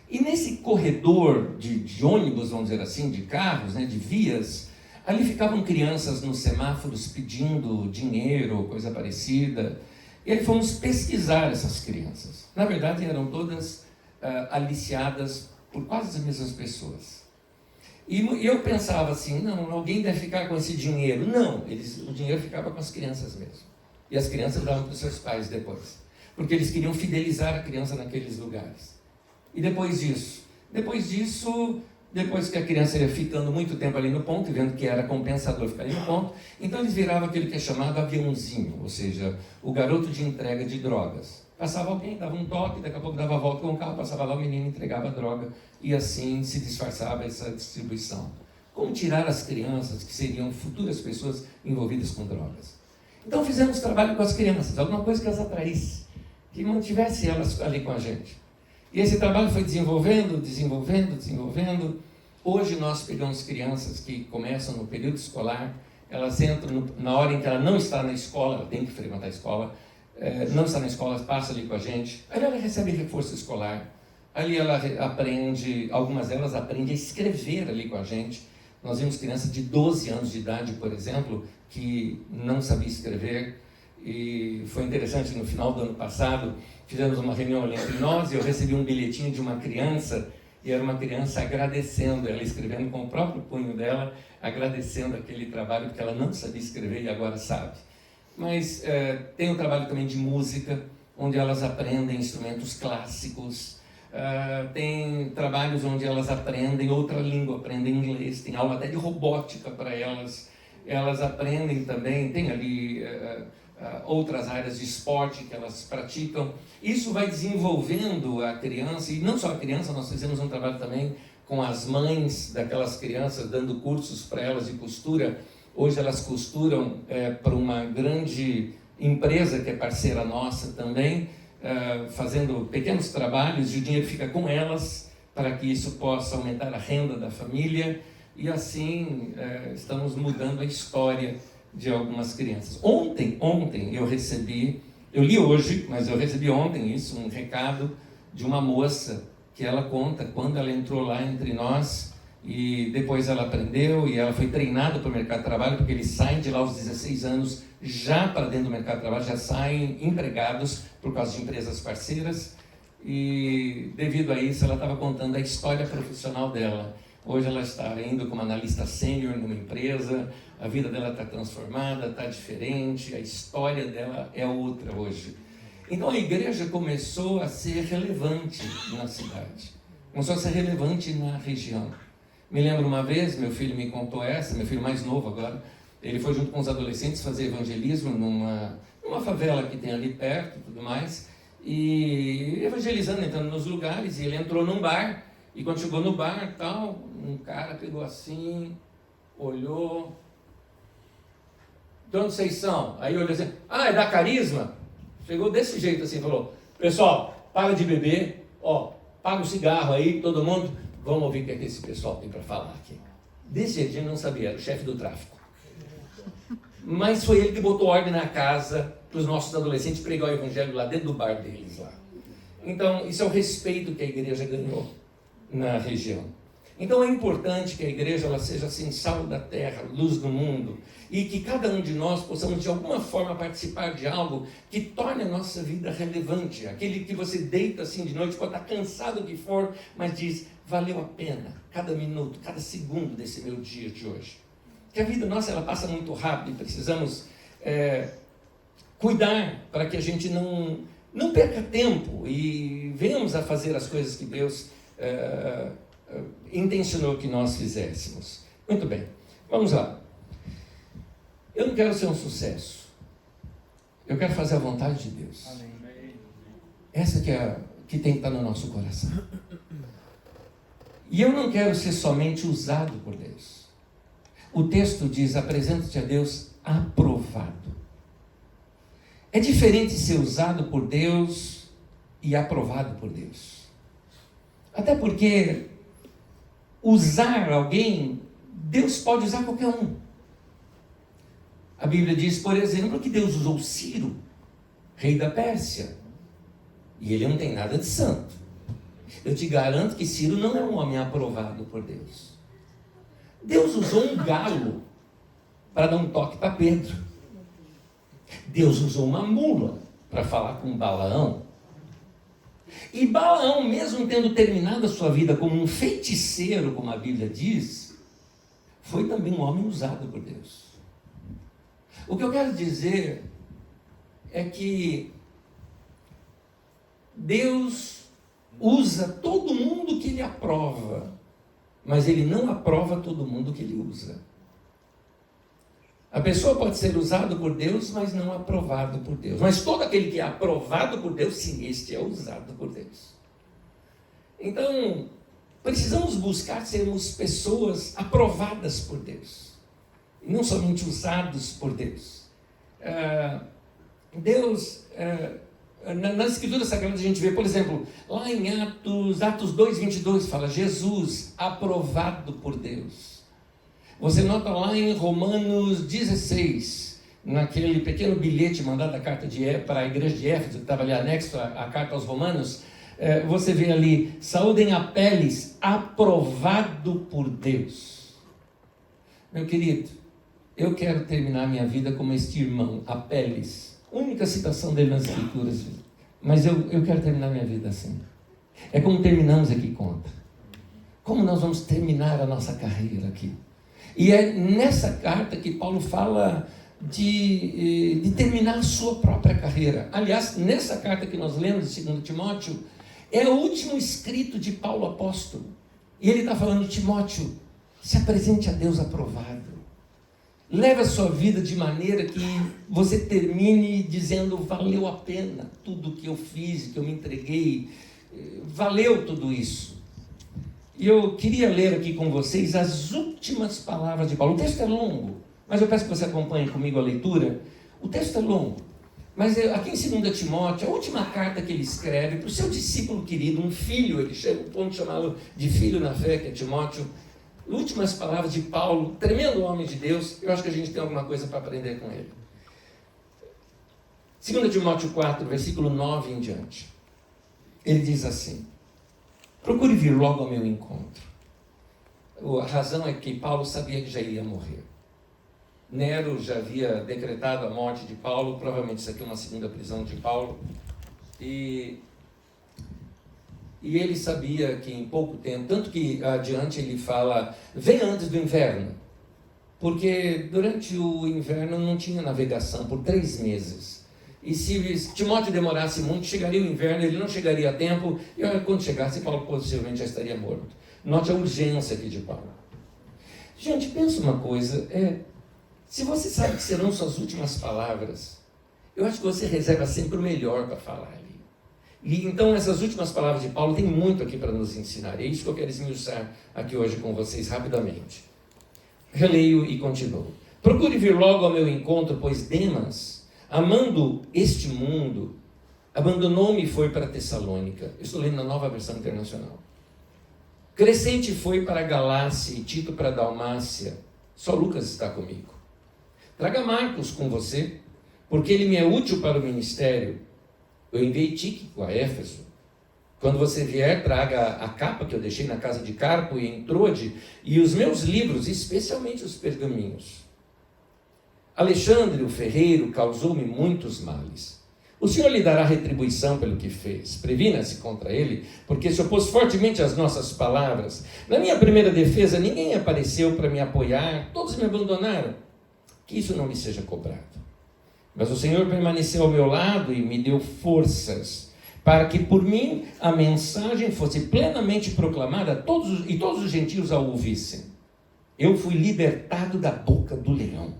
S4: E nesse corredor de ônibus, vamos dizer assim, de carros, né, de vias, ali ficavam crianças nos semáforos pedindo dinheiro, coisa parecida. E aí fomos pesquisar essas crianças. Na verdade, eram todas aliciadas por quase as mesmas pessoas. E eu pensava assim: não, alguém deve ficar com esse dinheiro. Não, o dinheiro ficava com as crianças mesmo. E as crianças davam para os seus pais depois. Porque eles queriam fidelizar a criança naqueles lugares. E depois disso, depois que a criança ia ficando muito tempo ali no ponto, e vendo que era compensador ficar ali no ponto, então eles viravam aquele que é chamado aviãozinho, ou seja, o garoto de entrega de drogas. Passava alguém, dava um toque, daqui a pouco dava a volta com o carro, passava lá, o menino entregava a droga, e assim se disfarçava essa distribuição. Como tirar as crianças, que seriam futuras pessoas envolvidas com drogas? Então fizemos trabalho com as crianças, alguma coisa que as atraísse, que mantivesse elas ali com a gente. E esse trabalho foi desenvolvendo. Hoje nós pegamos crianças que começam no período escolar, elas entram na hora em que ela não está na escola, ela tem que frequentar a escola, não está na escola, passa ali com a gente, aí ela recebe reforço escolar, ali ela aprende, algumas delas aprendem a escrever ali com a gente. Nós vimos crianças de 12 anos de idade, por exemplo, que não sabia escrever, e foi interessante, no final do ano passado, fizemos uma reunião ali entre nós e eu recebi um bilhetinho de uma criança, e era uma criança agradecendo, ela escrevendo com o próprio punho dela, agradecendo aquele trabalho, porque ela não sabia escrever e agora sabe. Mas tem um trabalho também de música, onde elas aprendem instrumentos clássicos, tem trabalhos onde elas aprendem outra língua, aprendem inglês, tem aula até de robótica para elas, elas aprendem também, tem ali outras áreas de esporte que elas praticam. Isso vai desenvolvendo a criança, e não só a criança, nós fizemos um trabalho também com as mães daquelas crianças, dando cursos para elas de costura. Hoje elas costuram para uma grande empresa que é parceira nossa também, fazendo pequenos trabalhos, e o dinheiro fica com elas, para que isso possa aumentar a renda da família, e assim estamos mudando a história de algumas crianças. Ontem eu li hoje, mas eu recebi ontem isso, um recado de uma moça que ela conta quando ela entrou lá entre nós e depois ela aprendeu e ela foi treinada para o mercado de trabalho, porque eles saem de lá aos 16 anos já para dentro do mercado de trabalho, já saem empregados por causa de empresas parceiras, e devido a isso ela estava contando a história profissional dela. Hoje ela está indo como analista sênior numa empresa, a vida dela está transformada, está diferente, a história dela é outra hoje. Então a igreja começou a ser relevante na cidade, começou a ser relevante na região. Me lembro uma vez, meu filho me contou essa, meu filho mais novo agora, ele foi junto com os adolescentes fazer evangelismo numa favela que tem ali perto e tudo mais, e evangelizando, entrando nos lugares, e ele entrou num bar, e quando chegou no bar, tal, um cara pegou assim, olhou, de onde vocês são? Aí olhou assim, é da Carisma? Chegou desse jeito assim, falou, pessoal, para de beber, paga o cigarro aí, todo mundo, vamos ouvir o que é que esse pessoal tem para falar aqui. Desse jeito, a gente não sabia, era o chefe do tráfico. Mas foi ele que botou ordem na casa para os nossos adolescentes pregar o evangelho lá dentro do bar deles lá. Então, isso é o respeito que a igreja ganhou na região. Então é importante que a igreja ela seja assim, sal da terra, luz do mundo, e que cada um de nós possamos de alguma forma participar de algo que torne a nossa vida relevante. Aquele que você deita assim de noite, pode estar cansado do que for, mas diz, valeu a pena cada minuto, cada segundo desse meu dia de hoje. Que a vida nossa ela passa muito rápido e precisamos cuidar para que a gente não perca tempo e venhamos a fazer as coisas que Deus intencionou que nós fizéssemos. Muito bem, vamos lá. Eu não quero ser um sucesso. Eu quero fazer a vontade de Deus. Amém. Essa que tem que estar no nosso coração. E eu não quero ser somente usado por Deus. O texto diz, apresenta-te a Deus aprovado. É diferente ser usado por Deus e aprovado por Deus. Até porque usar alguém, Deus pode usar qualquer um. A Bíblia diz, por exemplo, que Deus usou Ciro, rei da Pérsia. E ele não tem nada de santo. Eu te garanto que Ciro não é um homem aprovado por Deus. Deus usou um galo para dar um toque para Pedro. Deus usou uma mula para falar com Balaão. E Balaão, mesmo tendo terminado a sua vida como um feiticeiro, como a Bíblia diz, foi também um homem usado por Deus. O que eu quero dizer é que Deus usa todo mundo que Ele aprova, mas Ele não aprova todo mundo que Ele usa. A pessoa pode ser usada por Deus, mas não aprovado por Deus. Mas todo aquele que é aprovado por Deus, sim, este é usado por Deus. Então, precisamos buscar sermos pessoas aprovadas por Deus. E não somente usados por Deus. Nas Escrituras Sagradas a gente vê, por exemplo, lá em Atos 2:22, fala Jesus aprovado por Deus. Você nota lá em Romanos 16, naquele pequeno bilhete mandado da carta para a igreja de Éfeso, que estava ali anexo à carta aos Romanos, você vê ali, saúdem Apeles, aprovado por Deus. Meu querido, eu quero terminar minha vida como este irmão, Apeles. Única citação dele nas Escrituras, mas eu quero terminar minha vida assim. É como terminamos aqui conta. Como nós vamos terminar a nossa carreira aqui? E é nessa carta que Paulo fala de terminar a sua própria carreira. Aliás, nessa carta que nós lemos de 2 Timóteo, é o último escrito de Paulo apóstolo. E ele está falando, Timóteo, se apresente a Deus aprovado. Leve a sua vida de maneira que você termine dizendo, valeu a pena tudo que eu fiz, que eu me entreguei, valeu tudo isso. E eu queria ler aqui com vocês as últimas palavras de Paulo. O texto é longo, mas eu peço que você acompanhe comigo a leitura. O texto é longo, mas aqui em 2 Timóteo, a última carta que ele escreve para o seu discípulo querido, um filho, ele chega ao ponto de chamá-lo de filho na fé, que é Timóteo. últimas palavras de Paulo, tremendo homem de Deus. Eu acho que a gente tem alguma coisa para aprender com ele. 2 Timóteo 4, versículo 9 em diante. Ele diz assim: procure vir logo ao meu encontro. A razão é que Paulo sabia que já iria morrer. Nero já havia decretado a morte de Paulo, provavelmente isso aqui é uma segunda prisão de Paulo. E ele sabia que em pouco tempo, tanto que adiante ele fala, venha antes do inverno. Porque durante o inverno não tinha navegação por 3 meses. E se Timóteo demorasse muito, chegaria o inverno, ele não chegaria a tempo, e quando chegasse, Paulo possivelmente já estaria morto. Note a urgência aqui de Paulo. Gente, pensa uma coisa, se você sabe que serão suas últimas palavras, eu acho que você reserva sempre o melhor para falar ali. E então essas últimas palavras de Paulo tem muito aqui para nos ensinar. É isso que eu quero esmiuçar aqui hoje com vocês rapidamente. Releio e continuo. Procure vir logo ao meu encontro, pois Demas, amando este mundo, abandonou-me e foi para Tessalônica. Eu estou lendo na Nova Versão Internacional. Crescente foi para a Galácia e Tito para a Dalmácia. Só Lucas está comigo. Traga Marcos com você, porque ele me é útil para o ministério. Eu enviei Tíquico a Éfeso. Quando você vier, traga a capa que eu deixei na casa de Carpo e em Trode, e os meus livros, especialmente os pergaminhos. Alexandre, o ferreiro, causou-me muitos males. O Senhor lhe dará retribuição pelo que fez. Previna-se contra ele, porque se opôs fortemente às nossas palavras. Na minha primeira defesa, ninguém apareceu para me apoiar, todos me abandonaram. Que isso não me seja cobrado. Mas o Senhor permaneceu ao meu lado e me deu forças, para que por mim a mensagem fosse plenamente proclamada e todos os gentios a ouvissem. Eu fui libertado da boca do leão.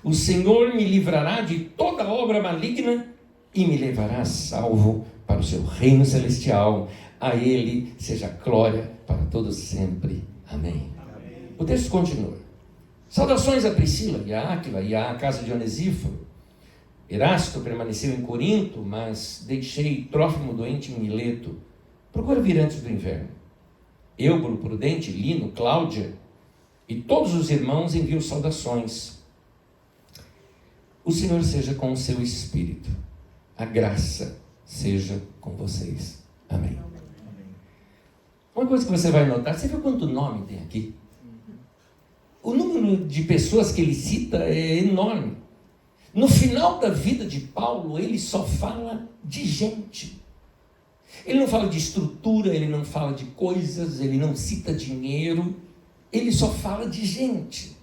S4: O Senhor me livrará de toda obra maligna e me levará salvo para o seu reino celestial. A Ele seja glória para todos sempre. Amém. O texto continua. Saudações a Priscila e a Áquila e à casa de Onesíforo. Erasto permaneceu em Corinto, mas deixei Trófimo doente em Mileto. Procura vir antes do inverno. Eubulo, Prudente, Lino, Cláudia e todos os irmãos enviam saudações. O Senhor seja com o seu espírito. A graça seja com vocês. Amém. Uma coisa que você vai notar, você viu quanto nome tem aqui? O número de pessoas que ele cita é enorme. No final da vida de Paulo, ele só fala de gente. Ele não fala de estrutura, ele não fala de coisas, ele não cita dinheiro, ele só fala de gente.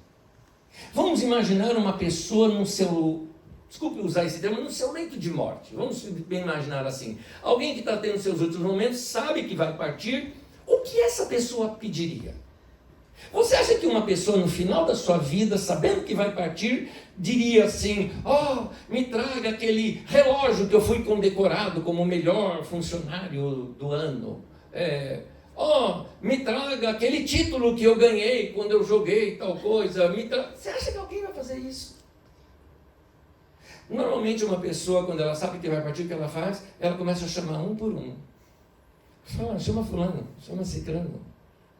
S4: Vamos imaginar uma pessoa no seu, desculpe usar esse termo, no seu leito de morte. Vamos imaginar assim, alguém que está tendo seus últimos momentos, sabe que vai partir, o que essa pessoa pediria? Você acha que uma pessoa no final da sua vida, sabendo que vai partir, diria assim, me traga aquele relógio que eu fui condecorado como o melhor funcionário do ano. Me traga aquele título que eu ganhei quando eu joguei tal coisa. Você acha que alguém vai fazer isso? Normalmente uma pessoa, quando ela sabe que vai partir, o que ela faz? Ela começa a chamar um por um. Chama fulano, chama ciclano.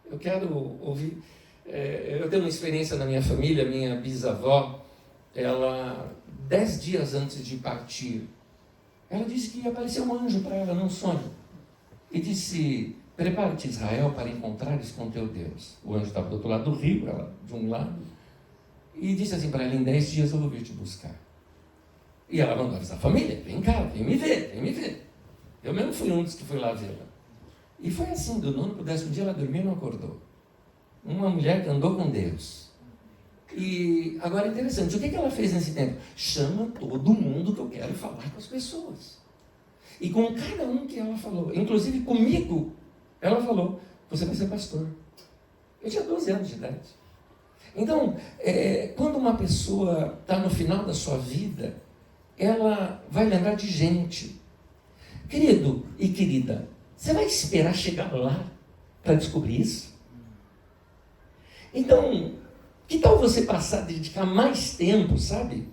S4: Eu quero ouvir. Eu tenho uma experiência na minha família, minha bisavó, ela, 10 dias antes de partir, ela disse que apareceu um anjo para ela num sonho. E disse, prepara-te, Israel, para encontrares com teu Deus. O anjo estava do outro lado do rio, ela de um lado. E disse assim para ela, em 10 dias eu vou vir te buscar. E ela mandou avisar a família, vem cá, vem me ver. Eu mesmo fui um dos que fui lá vê-la. E foi assim, do 9º para o 10º dia ela dormiu e não acordou. Uma mulher que andou com Deus. E agora é interessante, o que ela fez nesse tempo? Chama todo mundo que eu quero falar com as pessoas. E com cada um que ela falou, inclusive comigo, ela falou, você vai ser pastor. Eu tinha 12 anos de idade. Então, quando uma pessoa está no final da sua vida, ela vai lembrar de gente. Querido e querida, você vai esperar chegar lá para descobrir isso? Então, que tal você passar a dedicar mais tempo, sabe?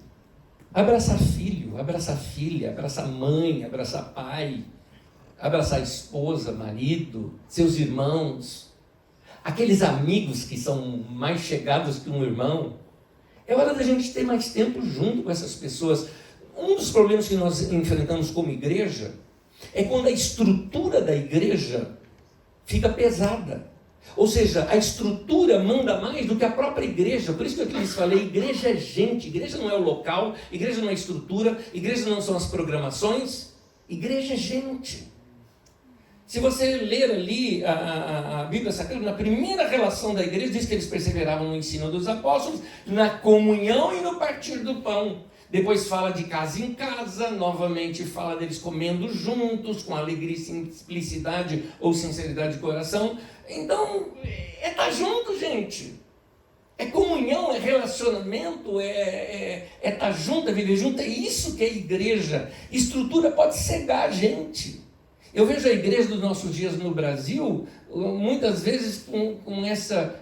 S4: Abraçar filho, abraçar filha, abraçar mãe, abraçar pai, abraçar esposa, marido, seus irmãos. aqueles amigos que são mais chegados que um irmão. É hora da gente ter mais tempo junto com essas pessoas. Um dos problemas que nós enfrentamos como igreja é quando a estrutura da igreja fica pesada. Ou seja, a estrutura manda mais do que a própria igreja. Por isso que eu lhes falei, igreja é gente, igreja não é o local, igreja não é a estrutura, igreja não são as programações, igreja é gente. Se você ler ali a Bíblia Sagrada, na primeira relação da igreja, diz que eles perseveravam no ensino dos apóstolos, na comunhão e no partir do pão. Depois fala de casa em casa, novamente fala deles comendo juntos, com alegria e simplicidade ou sinceridade de coração. Então, é estar junto, gente. É comunhão, é relacionamento, é estar junto, é viver junto. É isso que é igreja. Estrutura pode cegar a gente. Eu vejo a igreja dos nossos dias no Brasil, muitas vezes com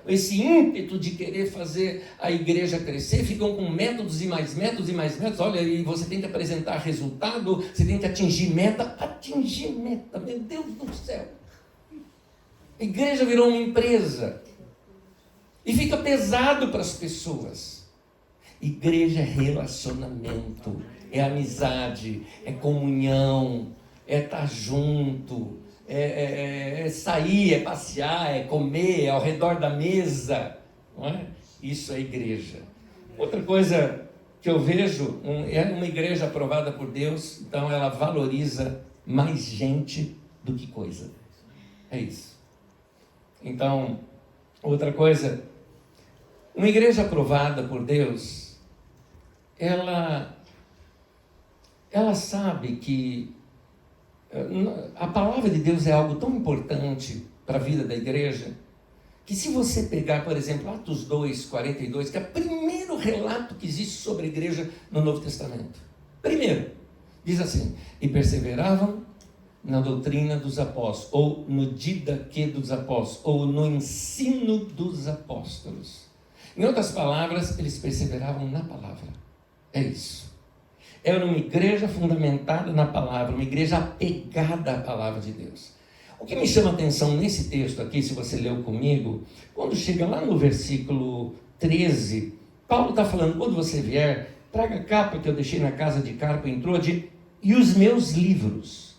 S4: esse ímpeto de querer fazer a igreja crescer, ficam com métodos e mais métodos e mais métodos. Olha, e você tem que apresentar resultado, você tem que atingir meta, meu Deus do céu. A igreja virou uma empresa e fica pesado para as pessoas. Igreja é relacionamento, é amizade, é comunhão, é estar junto, é sair, é passear, é comer, é ao redor da mesa, não é? Isso é igreja. Outra coisa que eu vejo, é uma igreja aprovada por Deus, então ela valoriza mais gente do que coisa. É isso. Então, outra coisa, uma igreja aprovada por Deus, ela sabe que a palavra de Deus é algo tão importante para a vida da igreja, que se você pegar, por exemplo, Atos 2, 42, que é o primeiro relato que existe sobre a igreja no Novo Testamento. Primeiro, diz assim, e perseveravam na doutrina dos apóstolos, ou no didaquê dos apóstolos, ou no ensino dos apóstolos. Em outras palavras, eles perseveravam na palavra. É isso. Era uma igreja fundamentada na palavra, uma igreja apegada à palavra de Deus. O que me chama a atenção nesse texto aqui, se você leu comigo, quando chega lá no versículo 13, Paulo está falando, quando você vier, traga a capa que eu deixei na casa de Carpo em Troade, e os meus livros,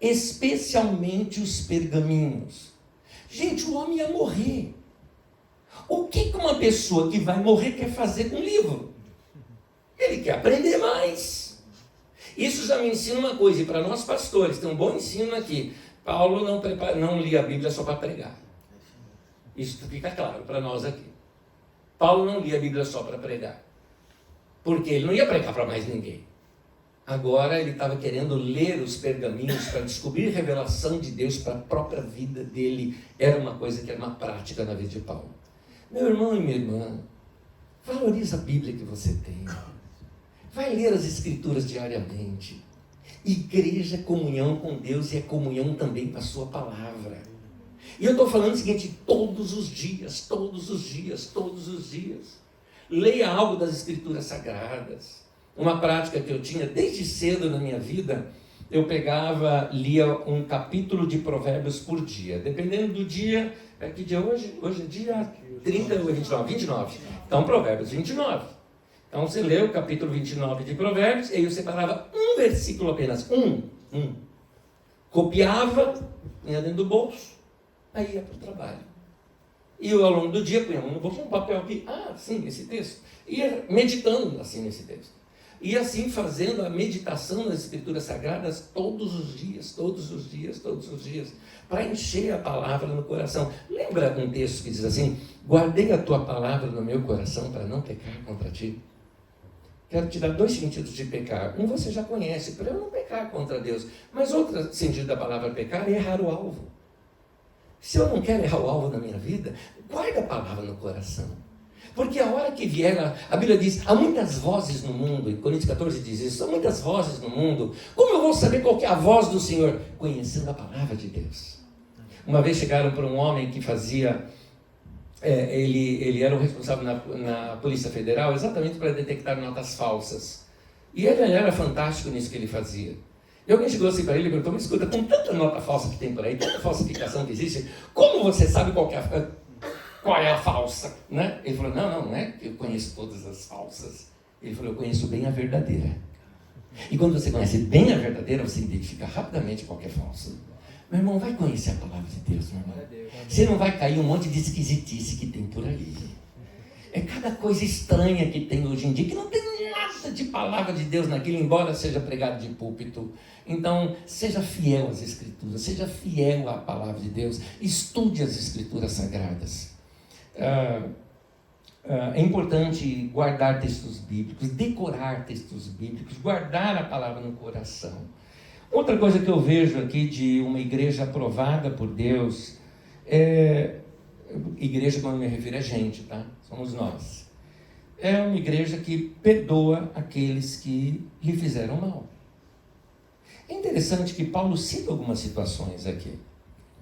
S4: especialmente os pergaminhos. Gente, o homem ia morrer. O que uma pessoa que vai morrer quer fazer com o livro? Ele quer aprender mais. Isso já me ensina uma coisa, e para nós pastores, tem um bom ensino aqui. Paulo não lia a Bíblia só para pregar. Isso fica claro para nós aqui. Paulo não lia a Bíblia só para pregar. Porque ele não ia pregar para mais ninguém. Agora ele estava querendo ler os pergaminhos para descobrir revelação de Deus para a própria vida dele. Era uma coisa que era uma prática na vida de Paulo. Meu irmão e minha irmã, valoriza a Bíblia que você tem. Vai ler as Escrituras diariamente. Igreja é comunhão com Deus e é comunhão também com a sua palavra. E eu estou falando o seguinte, todos os dias. Leia algo das Escrituras Sagradas. Uma prática que eu tinha desde cedo na minha vida, eu lia um capítulo de Provérbios por dia. Dependendo do dia, que dia hoje? Hoje é dia 30 ou 29? Então, Provérbios 29. Então, você lê o capítulo 29 de Provérbios, e aí eu separava um versículo apenas, um. Copiava, punha dentro do bolso, aí ia para o trabalho. E eu, ao longo do dia, punha no bolso um papel aqui, sim, esse texto. Ia meditando assim nesse texto. E assim fazendo a meditação nas Escrituras Sagradas todos os dias, para encher a palavra no coração. Lembra um texto que diz assim, guardei a tua palavra no meu coração para não pecar contra ti? Quero te dar 2 sentidos de pecar. Um você já conhece, para eu não pecar contra Deus. Mas outro sentido da palavra pecar é errar o alvo. Se eu não quero errar o alvo na minha vida, guarda a palavra no coração. Porque a hora que vier, a Bíblia diz, há muitas vozes no mundo, em Coríntios 14 diz isso, há muitas vozes no mundo. Como eu vou saber qual que é a voz do Senhor? Conhecendo a palavra de Deus. Uma vez chegaram para um homem que fazia, ele era o responsável na Polícia Federal, exatamente para detectar notas falsas. E ele era fantástico nisso que ele fazia. E alguém chegou assim para ele e perguntou, mas escuta, com tanta nota falsa que tem por aí, tanta falsificação que existe, como você sabe qual que é a... qual é a falsa, né? Ele falou, não é que eu conheço todas as falsas. Ele falou, eu conheço bem a verdadeira. E quando você conhece bem a verdadeira, você identifica rapidamente qual que é falsa. Meu irmão, vai conhecer a palavra de Deus, meu irmão. Você não vai cair um monte de esquisitice que tem por aí. É cada coisa estranha que tem hoje em dia, que não tem nada de palavra de Deus naquilo, embora seja pregado de púlpito. Então, seja fiel às Escrituras, seja fiel à palavra de Deus, estude as Escrituras Sagradas. É importante guardar textos bíblicos, decorar textos bíblicos, guardar a palavra no coração. Outra coisa que eu vejo aqui de uma igreja aprovada por Deus, igreja, quando eu me refiro, é gente, tá? Somos nós. É uma igreja que perdoa aqueles que lhe fizeram mal. É interessante que Paulo cita algumas situações aqui.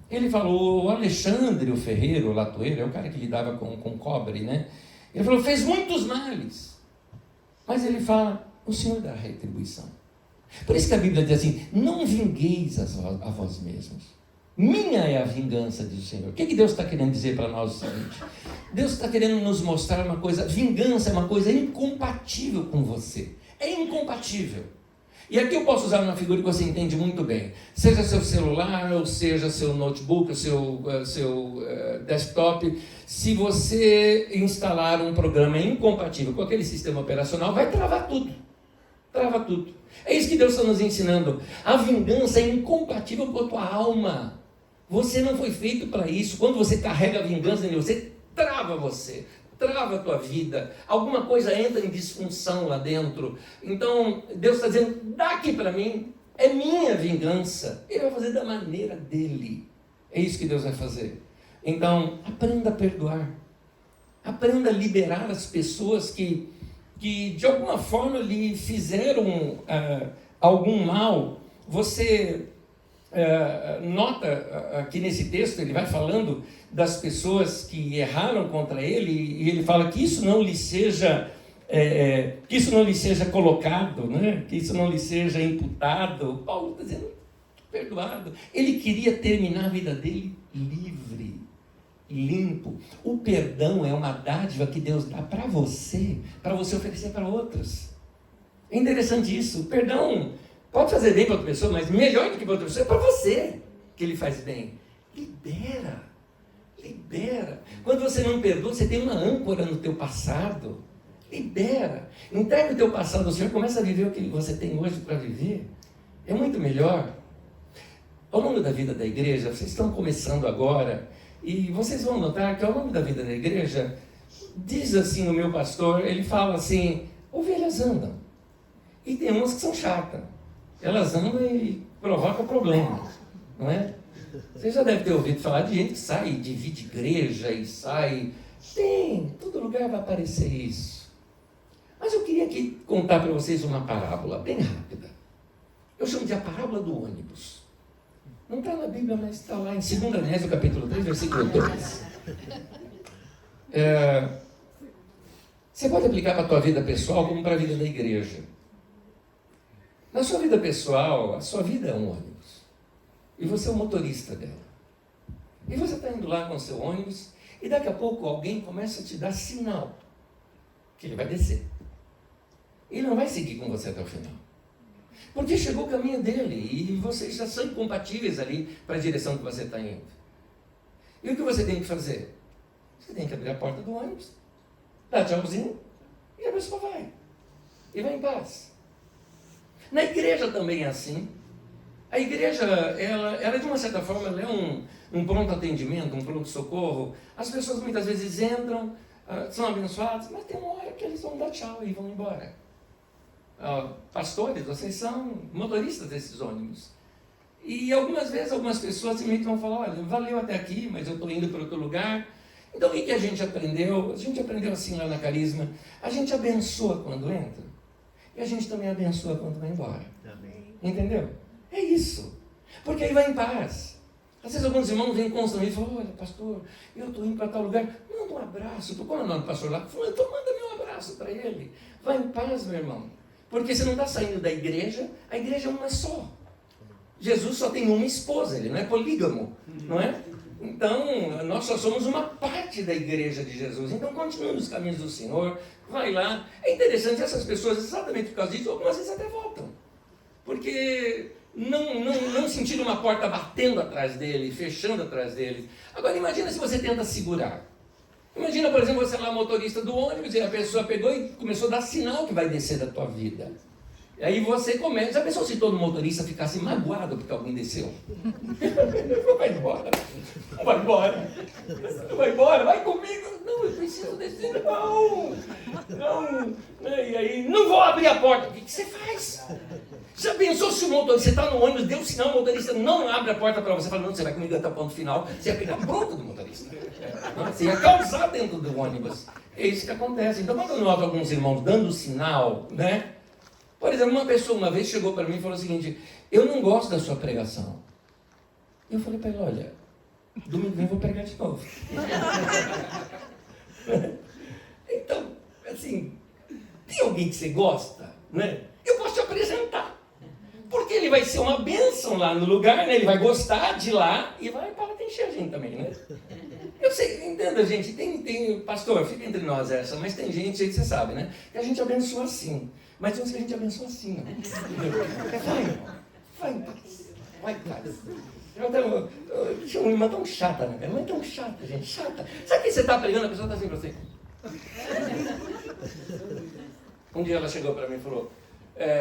S4: Ele falou, o Alexandre, o ferreiro, o latoeiro, é o cara que lidava com cobre, né? Ele falou, fez muitos males. Mas ele fala, o Senhor dá retribuição. Por isso que a Bíblia diz assim, não vingueis a vós mesmos. Minha é a vingança, diz o Senhor. O que Deus está querendo dizer para nós? O seguinte, Deus está querendo nos mostrar uma coisa, vingança é uma coisa incompatível com você. É incompatível. E aqui eu posso usar uma figura que você entende muito bem. Seja seu celular, ou seja seu notebook, ou seu desktop. Se você instalar um programa incompatível com aquele sistema operacional, vai travar tudo. Trava tudo. É isso que Deus está nos ensinando. A vingança é incompatível com a tua alma. Você não foi feito para isso. Quando você carrega a vingança em você, trava você. Trava a tua vida, alguma coisa entra em disfunção lá dentro. Então Deus está dizendo, dá aqui para mim, é minha vingança. Ele vai fazer da maneira dele. É isso que Deus vai fazer. Então aprenda a perdoar, aprenda a liberar as pessoas que de alguma forma lhe fizeram algum mal. Você nota aqui nesse texto, ele vai falando das pessoas que erraram contra ele, e ele fala que isso não lhe seja colocado, né? Que isso não lhe seja imputado. Paulo está dizendo, perdoado. Ele queria terminar a vida dele livre, limpo. O perdão é uma dádiva que Deus dá para você oferecer para outros. É interessante isso. O perdão pode fazer bem para outra pessoa, mas melhor do que para outra pessoa é para você que ele faz bem. Libera. Quando você não perdoa, você tem uma âncora no teu passado. Libera. Entrega o teu passado ao Senhor, começa a viver o que você tem hoje para viver. É muito melhor. Ao longo da vida da igreja, vocês estão começando agora, e vocês vão notar que ao longo da vida da igreja, diz assim o meu pastor, ele fala assim, ovelhas andam. E tem umas que são chatas. Elas andam e provocam problemas, não é? Você já deve ter ouvido falar de gente que sai, divide igreja e sai. Tem, todo lugar vai aparecer isso. Mas eu queria aqui contar para vocês uma parábola bem rápida. Eu chamo de a parábola do ônibus. Não está na Bíblia, mas está lá em 2 Anésia, capítulo 3, versículo 2. Você pode aplicar para a tua vida pessoal como para a vida da igreja. Na sua vida pessoal, a sua vida é um ônibus. E você é o motorista dela. E você está indo lá com o seu ônibus, e daqui a pouco alguém começa a te dar sinal que ele vai descer. Ele não vai seguir com você até o final. Porque chegou o caminho dele, e vocês já são incompatíveis ali para a direção que você está indo. E o que você tem que fazer? Você tem que abrir a porta do ônibus, dar tchauzinho, e a pessoa vai. E vai em paz. Na igreja também é assim. A igreja, ela de uma certa forma, ela é um pronto atendimento, um pronto socorro. As pessoas muitas vezes entram, são abençoadas, mas tem uma hora que eles vão dar tchau e vão embora. Pastores, vocês são motoristas desses ônibus. E algumas vezes, algumas pessoas simplesmente vão falar, olha, valeu até aqui, mas eu estou indo para outro lugar. Então o que a gente aprendeu? A gente aprendeu assim lá na Carisma, a gente abençoa quando entra, e a gente também abençoa quando vai embora. Amém. Entendeu? É isso. Porque aí vai em paz. Às vezes alguns irmãos vêm constantemente e falam, olha, pastor, eu estou indo para tal lugar, manda um abraço. Qual é o nome do pastor lá? Então manda meu abraço para ele. Vai em paz, meu irmão. Porque você não está saindo da igreja, a igreja é uma só. Jesus só tem uma esposa, ele não é polígamo, não é? Então, nós só somos uma parte da igreja de Jesus. Então, continue nos caminhos do Senhor, vai lá. É interessante, essas pessoas, exatamente por causa disso, algumas vezes até voltam. Porque não sentiram uma porta batendo atrás dele, fechando atrás dele. Agora, imagina se você tenta segurar. Imagina, por exemplo, você lá, motorista do ônibus, e a pessoa pegou e começou a dar sinal que vai descer da tua vida. E aí você começa, já pensou se todo motorista ficasse magoado porque alguém desceu? Vai embora, vai embora, vai embora, vai comigo. Não, eu preciso descer, não. E aí, não vou abrir a porta. O que você faz? Já pensou se o motorista, você está no ônibus, deu sinal, o motorista não abre a porta para você, fala, não, você vai comigo até o ponto final, você ia pegar pronto do motorista. Você ia causar dentro do ônibus. É isso que acontece. Então, quando eu noto alguns irmãos dando sinal, né? Por exemplo, uma pessoa uma vez chegou para mim e falou o seguinte, eu não gosto da sua pregação. Eu falei para ele, olha, domingo que vem eu vou pregar de novo. Então, assim, tem alguém que você gosta, né? Eu posso te apresentar. Porque ele vai ser uma bênção lá no lugar, né? Ele vai gostar de lá e vai para encher a gente também, né? Eu sei, entenda, gente, tem pastor, fica entre nós essa, mas tem gente aí que você sabe, né? Que a gente abençoa assim. Mas tem uns que a gente abençoa assim, né? Vai em paz. Vai em paz. Tinha uma irmã tão chata, né? Irmã tão chata, gente, chata. Sabe que você está pregando, a pessoa está assim para você? Um dia ela chegou para mim e falou,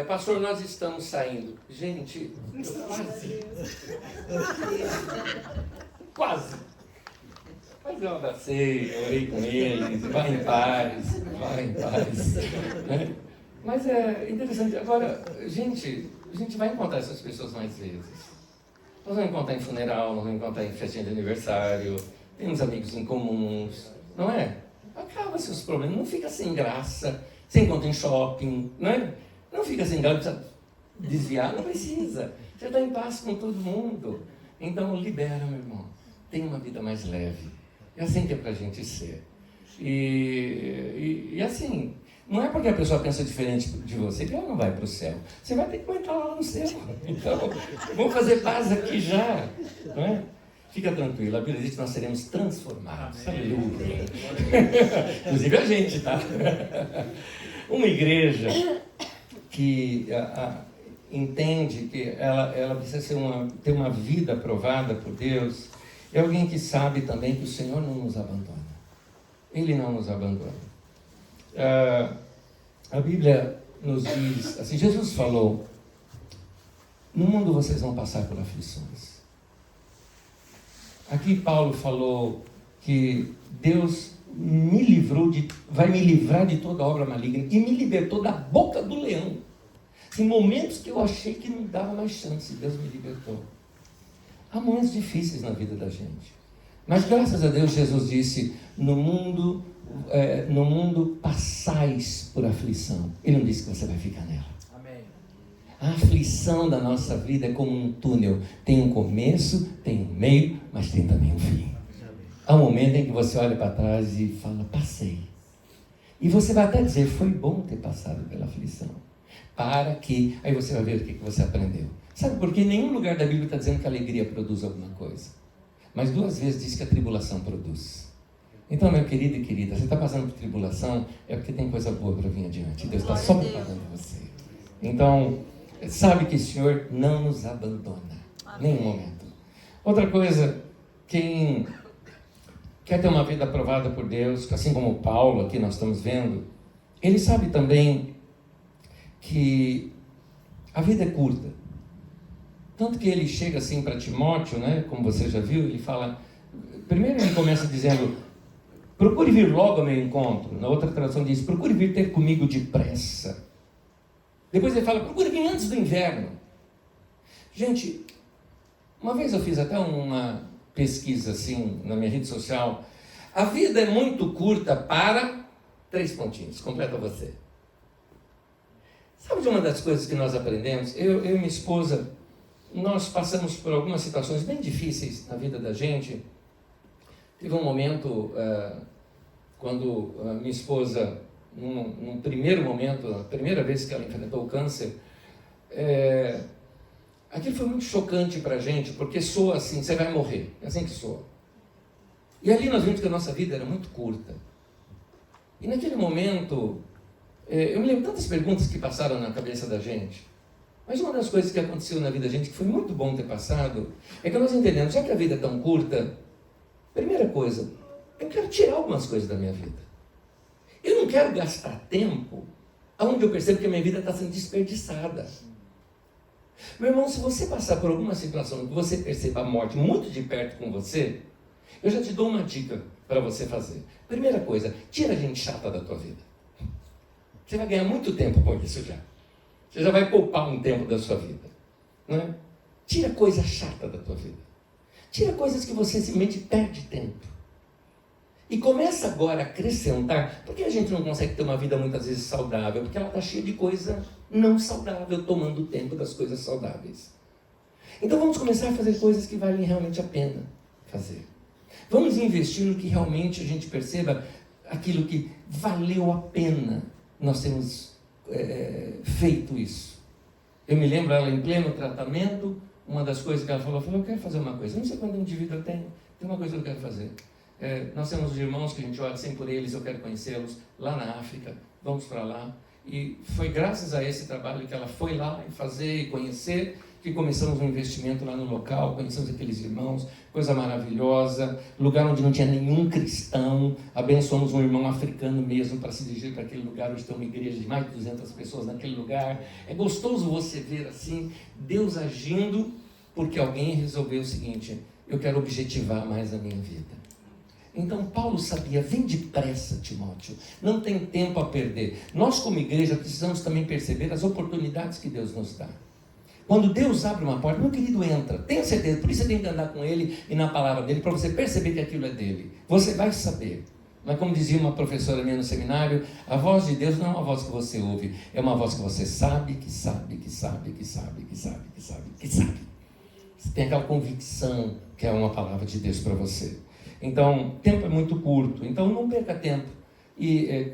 S4: pastor, nós estamos saindo. Gente, quase. Mas eu abracei, eu orei com eles, vai em paz, vai em paz. Né? Mas é interessante. Agora, a gente vai encontrar essas pessoas mais vezes. Nós vamos encontrar em funeral, nós vamos encontrar em festinha de aniversário, temos amigos em comuns, não é? Acaba-se os problemas, não fica sem graça. Você encontra em shopping, não é? Não fica sem graça, precisa desviar, não precisa. Você está em paz com todo mundo. Então, libera, meu irmão. Tenha uma vida mais leve. É assim que é para a gente ser. E assim, não é porque a pessoa pensa diferente de você que ela não vai para o céu. Você vai ter que entrar lá no céu. Então, vamos fazer paz aqui já. Não é? Fica tranquilo, a Bíblia diz que nós seremos transformados. Aleluia. Inclusive a gente, tá? Uma igreja que entende que ela precisa ter uma vida aprovada por Deus, é alguém que sabe também que o Senhor não nos abandona. Ele não nos abandona. A Bíblia nos diz, assim, Jesus falou, no mundo vocês vão passar por aflições. Aqui Paulo falou que Deus vai me livrar de toda obra maligna e me libertou da boca do leão. Em momentos que eu achei que não dava mais chance, Deus me libertou. Há momentos difíceis na vida da gente. Mas graças a Deus Jesus disse, no mundo passais por aflição. Ele não disse que você vai ficar nela.
S2: Amém.
S4: A aflição da nossa vida é como um túnel. Tem um começo, tem um meio, mas tem também um fim. Há um momento em que você olha para trás e fala, passei. E você vai até dizer, foi bom ter passado pela aflição. Para que, aí você vai ver o que você aprendeu. Sabe por quê? Em nenhum lugar da Bíblia está dizendo que a alegria produz alguma coisa. Mas 2 vezes diz que a tribulação produz. Então, meu querido e querida, você está passando por tribulação, é porque tem coisa boa para vir adiante. Deus está só preparando você. Então, sabe que o Senhor não nos abandona. Nenhum momento. Outra coisa, quem quer ter uma vida aprovada por Deus, assim como Paulo, aqui nós estamos vendo, ele sabe também que a vida é curta. Tanto que ele chega assim para Timóteo, né, como você já viu, ele fala... Primeiro ele começa dizendo, procure vir logo ao meu encontro. Na outra tradução diz, procure vir ter comigo depressa. Depois ele fala, procure vir antes do inverno. Gente, uma vez eu fiz até uma pesquisa assim na minha rede social. A vida é muito curta para... 3 pontinhos, completa você. Sabe de uma das coisas que nós aprendemos? Eu e minha esposa, nós passamos por algumas situações bem difíceis na vida da gente. Teve um momento, quando a minha esposa, num primeiro momento, a primeira vez que ela enfrentou o câncer, Aquilo foi muito chocante para a gente, porque soa assim, você vai morrer, é assim que soa. E ali nós vimos que a nossa vida era muito curta. E naquele momento, eu me lembro tantas perguntas que passaram na cabeça da gente. Mas uma das coisas que aconteceu na vida da gente, que foi muito bom ter passado, é que nós entendemos, já que a vida é tão curta, primeira coisa, eu quero tirar algumas coisas da minha vida. Eu não quero gastar tempo onde eu percebo que a minha vida está sendo desperdiçada. Meu irmão, se você passar por alguma situação que você perceba a morte muito de perto com você, eu já te dou uma dica para você fazer. Primeira coisa, tira a gente chata da tua vida. Você vai ganhar muito tempo com isso já. Você já vai poupar um tempo da sua vida. Não é? Tira coisa chata da tua vida. Tira coisas que você simplesmente perde tempo. E começa agora a acrescentar. Por que a gente não consegue ter uma vida muitas vezes saudável? Porque ela está cheia de coisa não saudável, tomando o tempo das coisas saudáveis. Então vamos começar a fazer coisas que valem realmente a pena fazer. Vamos investir no que realmente a gente perceba aquilo que valeu a pena nós temos feito isso. Eu me lembro ela em pleno tratamento, uma das coisas que ela falou, eu quero fazer uma coisa, eu não sei quanto indivíduo eu tenho, tem uma coisa que eu quero fazer. Nós temos os irmãos que a gente ora sempre por eles, eu quero conhecê-los lá na África, vamos para lá. E foi graças a esse trabalho que ela foi lá e fazer e conhecer, que começamos um investimento lá no local, conhecemos aqueles irmãos, coisa maravilhosa, lugar onde não tinha nenhum cristão, abençoamos um irmão africano mesmo para se dirigir para aquele lugar, hoje tem uma igreja de mais de 200 pessoas naquele lugar. É gostoso você ver assim, Deus agindo, porque alguém resolveu o seguinte, eu quero objetivar mais a minha vida. Então Paulo sabia, vem depressa, Timóteo, não tem tempo a perder. Nós como igreja precisamos também perceber as oportunidades que Deus nos dá. Quando Deus abre uma porta, meu querido, entra, tenha certeza, por isso você tem que andar com Ele e na palavra dEle, para você perceber que aquilo é dEle. Você vai saber. Mas como dizia uma professora minha no seminário, a voz de Deus não é uma voz que você ouve, é uma voz que você sabe, que sabe, que sabe, que sabe, que sabe, que sabe, que sabe. Você tem aquela convicção que é uma palavra de Deus para você. Então, o tempo é muito curto, então não perca tempo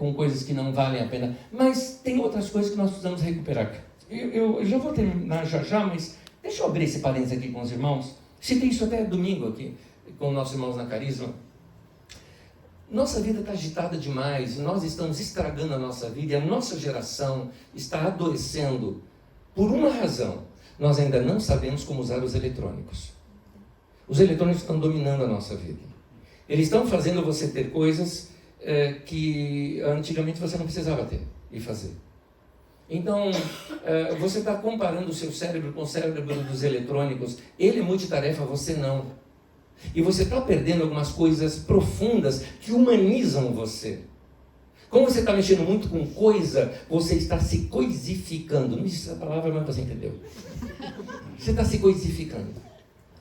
S4: com coisas que não valem a pena. Mas tem outras coisas que nós precisamos recuperar. Eu já vou terminar já, mas deixa eu abrir esse parênteses aqui com os irmãos. Citei isso até domingo aqui, com os nossos irmãos na Carisma. Nossa vida está agitada demais, nós estamos estragando a nossa vida e a nossa geração está adoecendo por uma razão. Nós ainda não sabemos como usar os eletrônicos. Os eletrônicos estão dominando a nossa vida. Eles estão fazendo você ter coisas que antigamente você não precisava ter e fazer. Então, você está comparando o seu cérebro com o cérebro dos eletrônicos. Ele é multitarefa, você não. E você está perdendo algumas coisas profundas que humanizam você. Como você está mexendo muito com coisa, você está se coisificando. Não existe essa palavra, mas você entendeu. Você está se coisificando.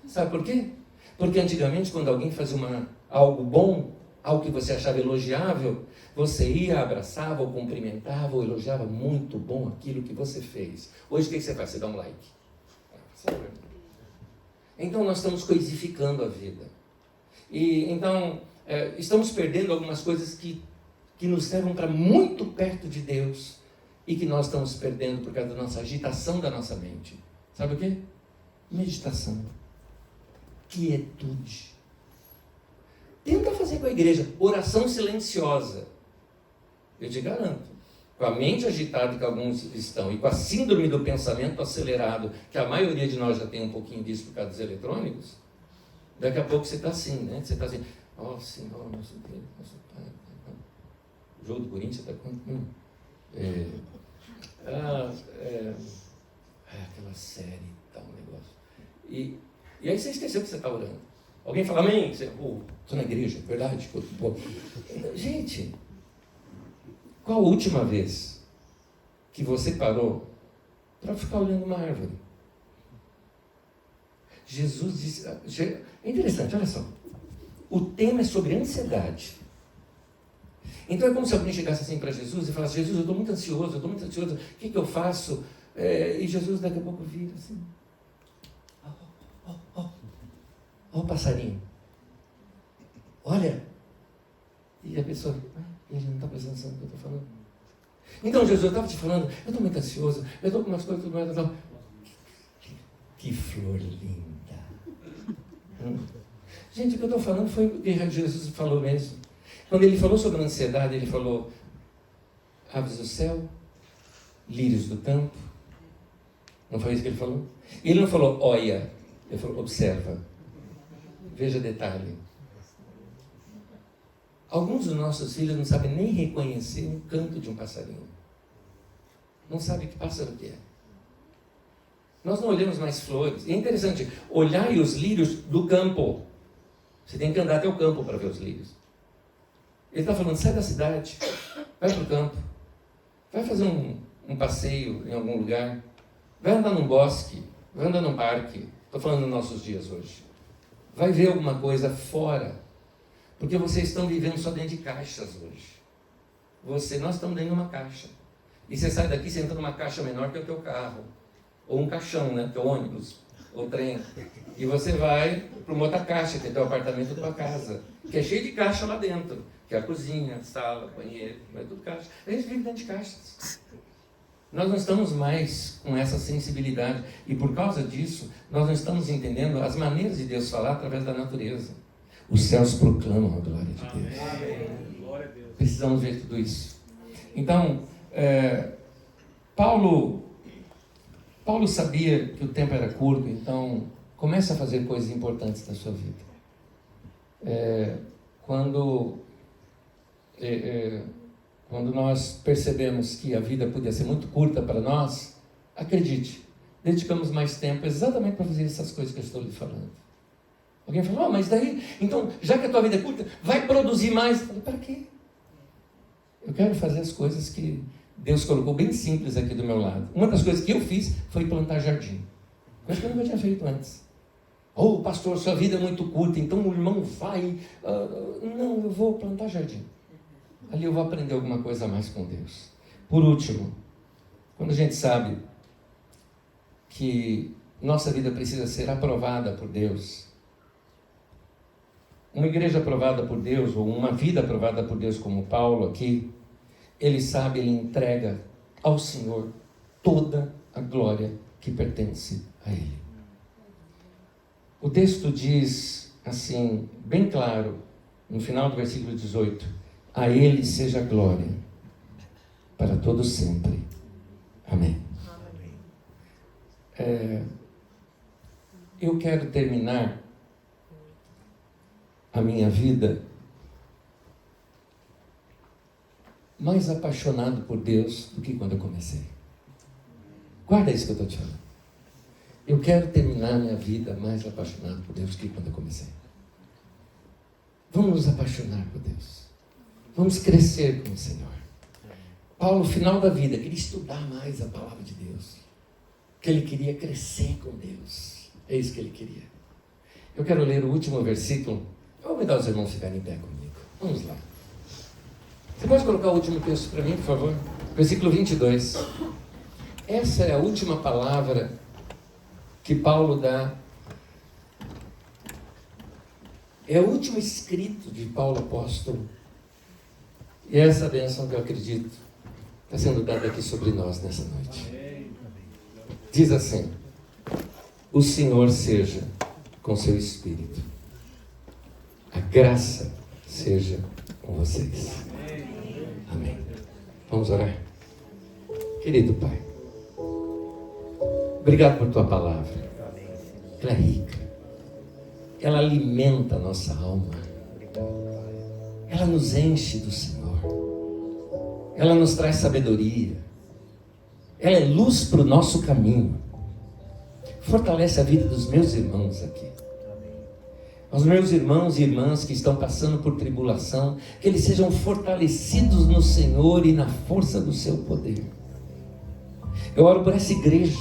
S4: Sabe por quê? Porque antigamente, quando alguém fazia algo bom, algo que você achava elogiável, você ia, abraçava, ou cumprimentava, ou elogiava, muito bom aquilo que você fez. Hoje o que você faz? Você dá um like. Então nós estamos coisificando a vida. E então estamos perdendo algumas coisas que nos levam para muito perto de Deus e que nós estamos perdendo por causa da nossa agitação da nossa mente. Sabe o quê? Meditação. Quietude. Tenta fazer com a igreja oração silenciosa. Eu te garanto, com a mente agitada que alguns estão e com a síndrome do pensamento acelerado, que a maioria de nós já tem um pouquinho disso por causa dos eletrônicos, daqui a pouco você está assim, né? Você está assim, ó Senhor, nosso Deus, nosso Pai. O jogo do Corinthians está quanto? Aquela série e tal, negócio. E aí você esqueceu que você está orando. Alguém fala, amém? Você, estou na igreja, verdade? Gente, qual a última vez que você parou para ficar olhando uma árvore? Jesus disse... É interessante, olha só. O tema é sobre ansiedade. Então é como se alguém chegasse assim para Jesus e falasse, Jesus, eu estou muito ansioso, o que eu faço? E Jesus daqui a pouco vira assim... Olha o passarinho. Olha. E a pessoa, ele não está prestando atenção no que eu estou falando. Então, Jesus, eu estava te falando, eu estou muito ansioso, eu estou com umas coisas, tudo mais. Que flor linda. Gente, o que eu estou falando foi o que Jesus falou mesmo. Quando ele falou sobre a ansiedade, ele falou: aves do céu, lírios do campo. Não foi isso que ele falou? Ele não falou, olha, ele falou, observa, veja detalhe. Alguns dos nossos filhos não sabem nem reconhecer um canto de um passarinho. Não sabem que pássaro que é. Nós não olhamos mais flores. E é interessante, olhar os lírios do campo. Você tem que andar até o campo para ver os lírios. Ele está falando, sai da cidade, vai para o campo, vai fazer um passeio em algum lugar, vai andar num bosque, vai andar num parque. Estou falando nos nossos dias hoje. Vai ver alguma coisa fora, porque vocês estão vivendo só dentro de caixas hoje. Nós estamos dentro de uma caixa. E você sai daqui, você entra numa caixa menor que é o teu carro. Ou um caixão, né? Teu ônibus, ou trem. E você vai para uma outra caixa, que é teu apartamento, tua casa. Que é cheio de caixa lá dentro. Que é a cozinha, a sala, o banheiro, é tudo caixa. A gente vive dentro de caixas. Nós não estamos mais com essa sensibilidade. E por causa disso, nós não estamos entendendo as maneiras de Deus falar através da natureza. Os céus proclamam a glória de Deus.
S3: Amém.
S4: Precisamos ver tudo isso. Então, Paulo sabia que o tempo era curto, então comece a fazer coisas importantes na sua vida. Quando nós percebemos que a vida podia ser muito curta para nós, acredite, dedicamos mais tempo exatamente para fazer essas coisas que eu estou lhe falando. Alguém falou, mas daí, então, já que a tua vida é curta, vai produzir mais. Eu falei, para quê? Eu quero fazer as coisas que Deus colocou bem simples aqui do meu lado. Uma das coisas que eu fiz foi plantar jardim. Coisa que eu nunca tinha feito antes. Pastor, sua vida é muito curta, então o irmão vai... não, eu vou plantar jardim. Ali eu vou aprender alguma coisa a mais com Deus. Por último, quando a gente sabe que nossa vida precisa ser aprovada por Deus, uma igreja aprovada por Deus, ou uma vida aprovada por Deus, como Paulo aqui, ele sabe, ele entrega ao Senhor toda a glória que pertence a Ele. O texto diz assim, bem claro, no final do versículo 18, a Ele seja a glória para todo sempre. Amém. Eu quero terminar a minha vida mais apaixonado por Deus do que quando eu comecei. Guarda isso que eu estou te falando. Eu quero terminar a minha vida mais apaixonado por Deus do que quando eu comecei. Vamos nos apaixonar por Deus. Vamos crescer com o Senhor. Paulo, no final da vida, queria estudar mais a palavra de Deus. Que ele queria crescer com Deus. É isso que ele queria. Eu quero ler o último versículo. Eu vou convidar os irmãos a ficarem em pé comigo. Vamos lá. Você pode colocar o último texto para mim, por favor? Versículo 22. Essa é a última palavra que Paulo dá. É o último escrito de Paulo apóstolo. E é essa bênção que eu acredito está sendo dada aqui sobre nós nessa noite. Diz assim: o Senhor seja com seu espírito. A graça seja com vocês. Amém. Vamos orar. Querido Pai, obrigado por tua palavra. Ela é rica. Ela alimenta a nossa alma. Ela nos enche do Senhor. Ela nos traz sabedoria. Ela é luz para o nosso caminho. Fortalece a vida dos meus irmãos aqui. Aos meus irmãos e irmãs que estão passando por tribulação, que eles sejam fortalecidos no Senhor e na força do seu poder. Eu oro por essa igreja.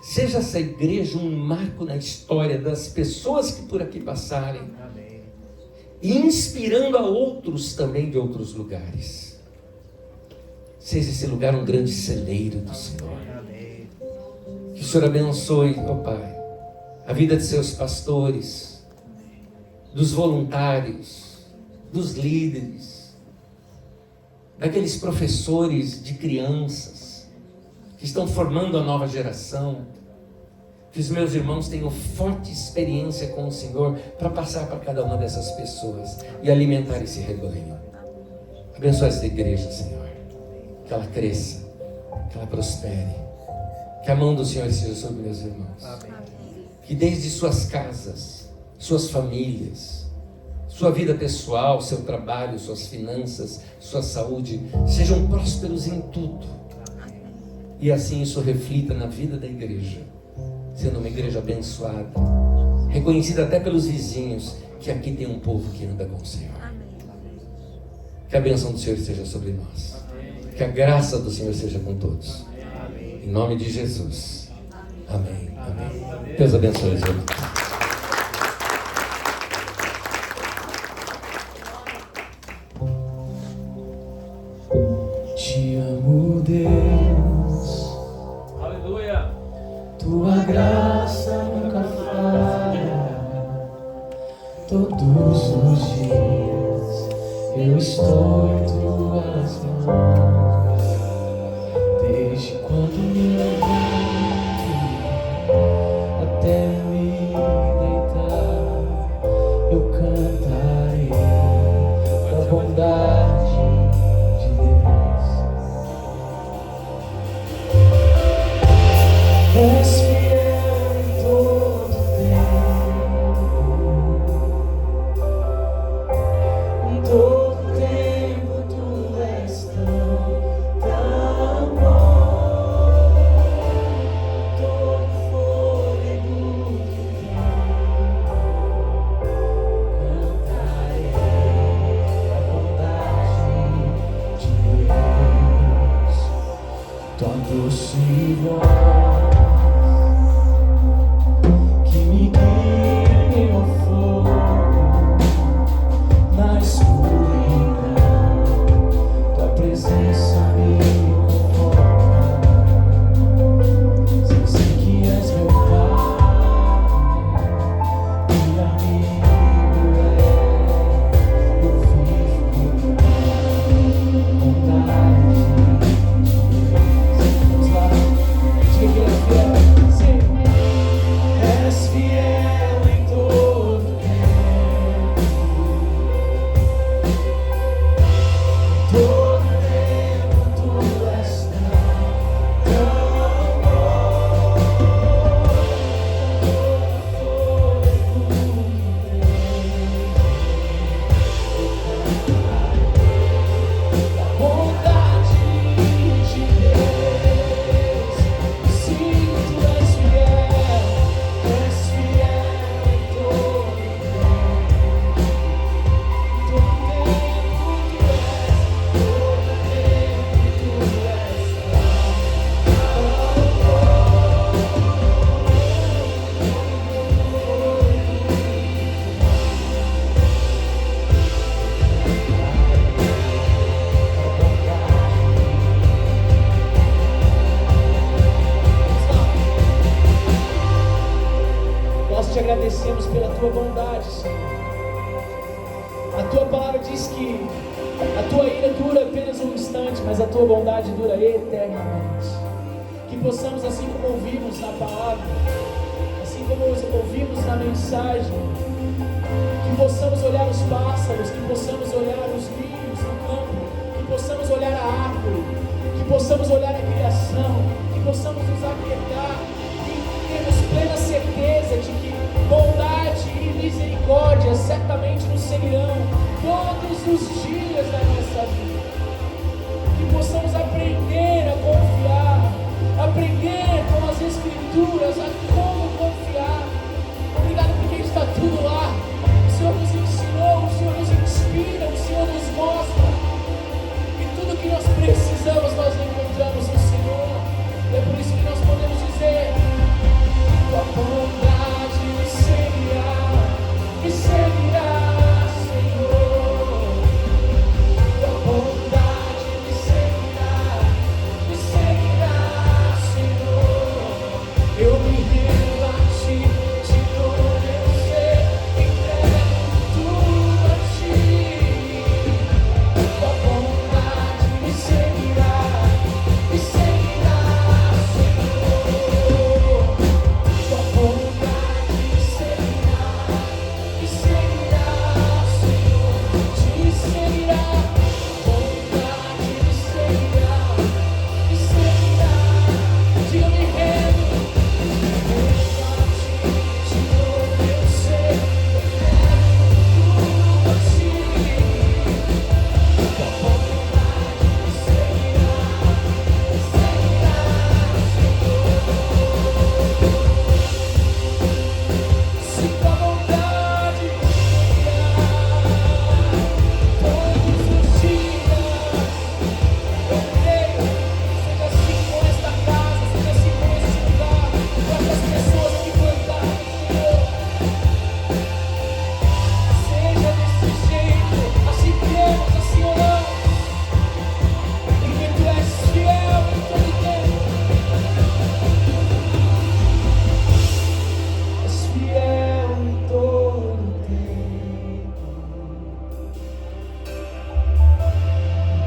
S4: Seja essa igreja um marco na história das pessoas que por aqui passarem. Amém. E inspirando a outros também de outros lugares. Seja esse lugar um grande celeiro do Senhor. Amém. Que o Senhor abençoe, ó Pai, a vida de seus pastores, dos voluntários, dos líderes, daqueles professores de crianças que estão formando a nova geração. Que os meus irmãos tenham forte experiência com o Senhor para passar para cada uma dessas pessoas e alimentar esse rebanho. Abençoa essa igreja, Senhor. Que ela cresça, que ela prospere. Que a mão do Senhor seja sobre meus irmãos. Que desde suas casas, suas famílias, sua vida pessoal, seu trabalho, suas finanças, sua saúde, sejam prósperos em tudo. E assim isso reflita na vida da igreja, sendo uma igreja abençoada, reconhecida até pelos vizinhos, que aqui tem um povo que anda com o Senhor. Que a bênção do Senhor esteja sobre nós. Que a graça do Senhor seja com todos. Em nome de Jesus. Amém. Amém. Deus abençoe os irmãos.
S2: Te amo, Deus.
S3: Aleluia.
S2: Tua graça nunca falha. Todos os dias eu estou em tuas mãos. Desde quando me levanto até me deitar, eu cantarei da bondade de Deus. És fiel em todo tempo, em todo tempo tu és tão bom. Todo fôlego que tenho, cantarei a bondade de Deus. Tua doce voz que me guia em meu fogo na escuridão, tua presença me conforta. Sei que és meu Pai e amigo eu vivo com vontade de Deus. Vamos lá, diga que ele é fiel. Sim. És fiel em todo tempo, todo tempo tu és tão bom. Bondade de Deus, sim, tu és fiel em todo tempo, todo tempo tu és Nós te agradecemos pela tua bondade, Senhor. A tua palavra diz que a tua ira dura apenas um instante, mas a tua bondade dura eternamente. Que possamos, assim como ouvimos na palavra, assim como ouvimos na mensagem, que possamos olhar os pássaros, que possamos olhar os lírios no campo, que possamos olhar a árvore, que possamos olhar a criação, que possamos nos aquietar e termos plena certeza de que bondade e misericórdia certamente nos seguirão todos os dias da nossa vida. Que possamos aprender a confiar, aprender com as Escrituras a como confiar. Obrigado porque está tudo lá. O Senhor nos ensinou, o Senhor nos inspira, o Senhor nos mostra. E tudo que nós precisamos nós encontramos no Senhor. E é por isso que nós podemos dizer: tua bondade me seguirá, Senhor. fiel em todo tempo.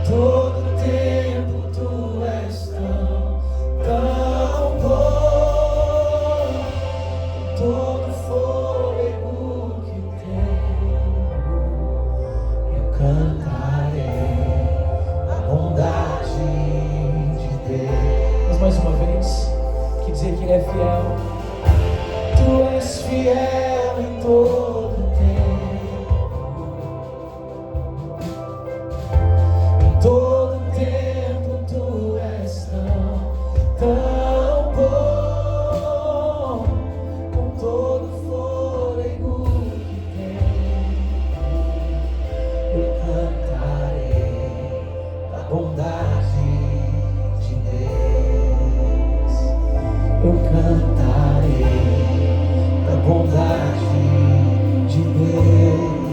S2: Todo tempo tu és tão bom. Com todo fôlego que tenho, eu cantarei a bondade de Deus. Mas mais uma vez, que dizer que Ele é fiel. Tu és fiel em todo tempo. Em todo tempo tu és tão bom. Com todo fôlego que tenho, eu cantarei a bondade de Deus. Eu cantarei a bondade de Deus.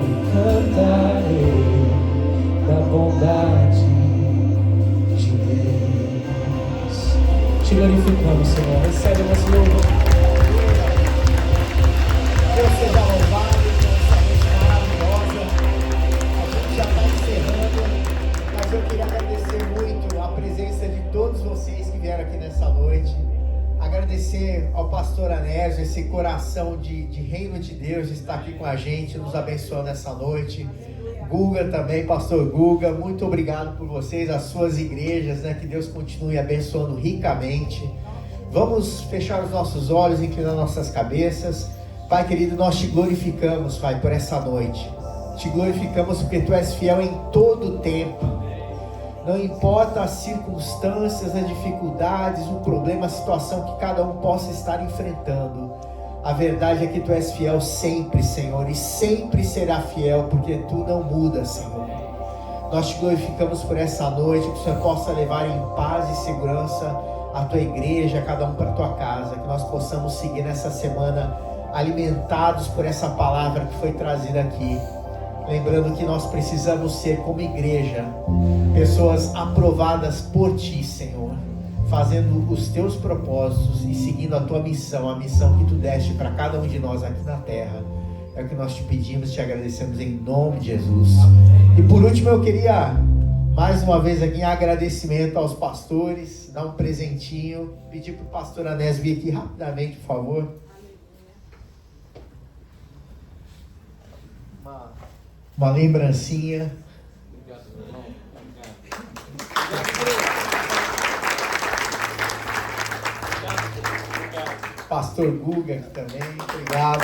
S2: Eu cantarei da bondade de Deus. Te glorificamos, Senhor. Recebe o nosso louvor.
S1: Deus seja louvado por essa noite maravilhosa. A gente já está encerrando, mas eu queria agradecer muito a presença de todos vocês que vieram aqui nessa noite. Agradecer ao pastor Anésio, esse coração de reino de Deus de estar aqui com a gente, nos abençoando essa noite. Guga também, pastor Guga, muito obrigado por vocês, as suas igrejas, né? Que Deus continue abençoando ricamente. Vamos fechar os nossos olhos, inclinar nossas cabeças. Pai querido, nós te glorificamos, Pai, por essa noite. Te glorificamos porque Tu és fiel em todo o tempo. Não importa as circunstâncias, as dificuldades, o problema, a situação que cada um possa estar enfrentando. A verdade é que Tu és fiel sempre, Senhor, e sempre será fiel, porque Tu não mudas, Senhor. Nós te glorificamos por essa noite, que o Senhor possa levar em paz e segurança a Tua igreja, cada um para a Tua casa, que nós possamos seguir nessa semana alimentados por essa palavra que foi trazida aqui. Lembrando que nós precisamos ser como igreja, pessoas aprovadas por Ti, Senhor, fazendo os Teus propósitos e seguindo a Tua missão, a missão que Tu deste para cada um de nós aqui na terra. É o que nós te pedimos, te agradecemos em nome de Jesus. E por último eu queria, mais uma vez aqui, em agradecimento aos pastores, dar um presentinho, pedir para o pastor Anésio vir aqui rapidamente, por favor. Uma lembrancinha.
S3: Obrigado, irmão.
S1: Pastor Guga aqui também, obrigado.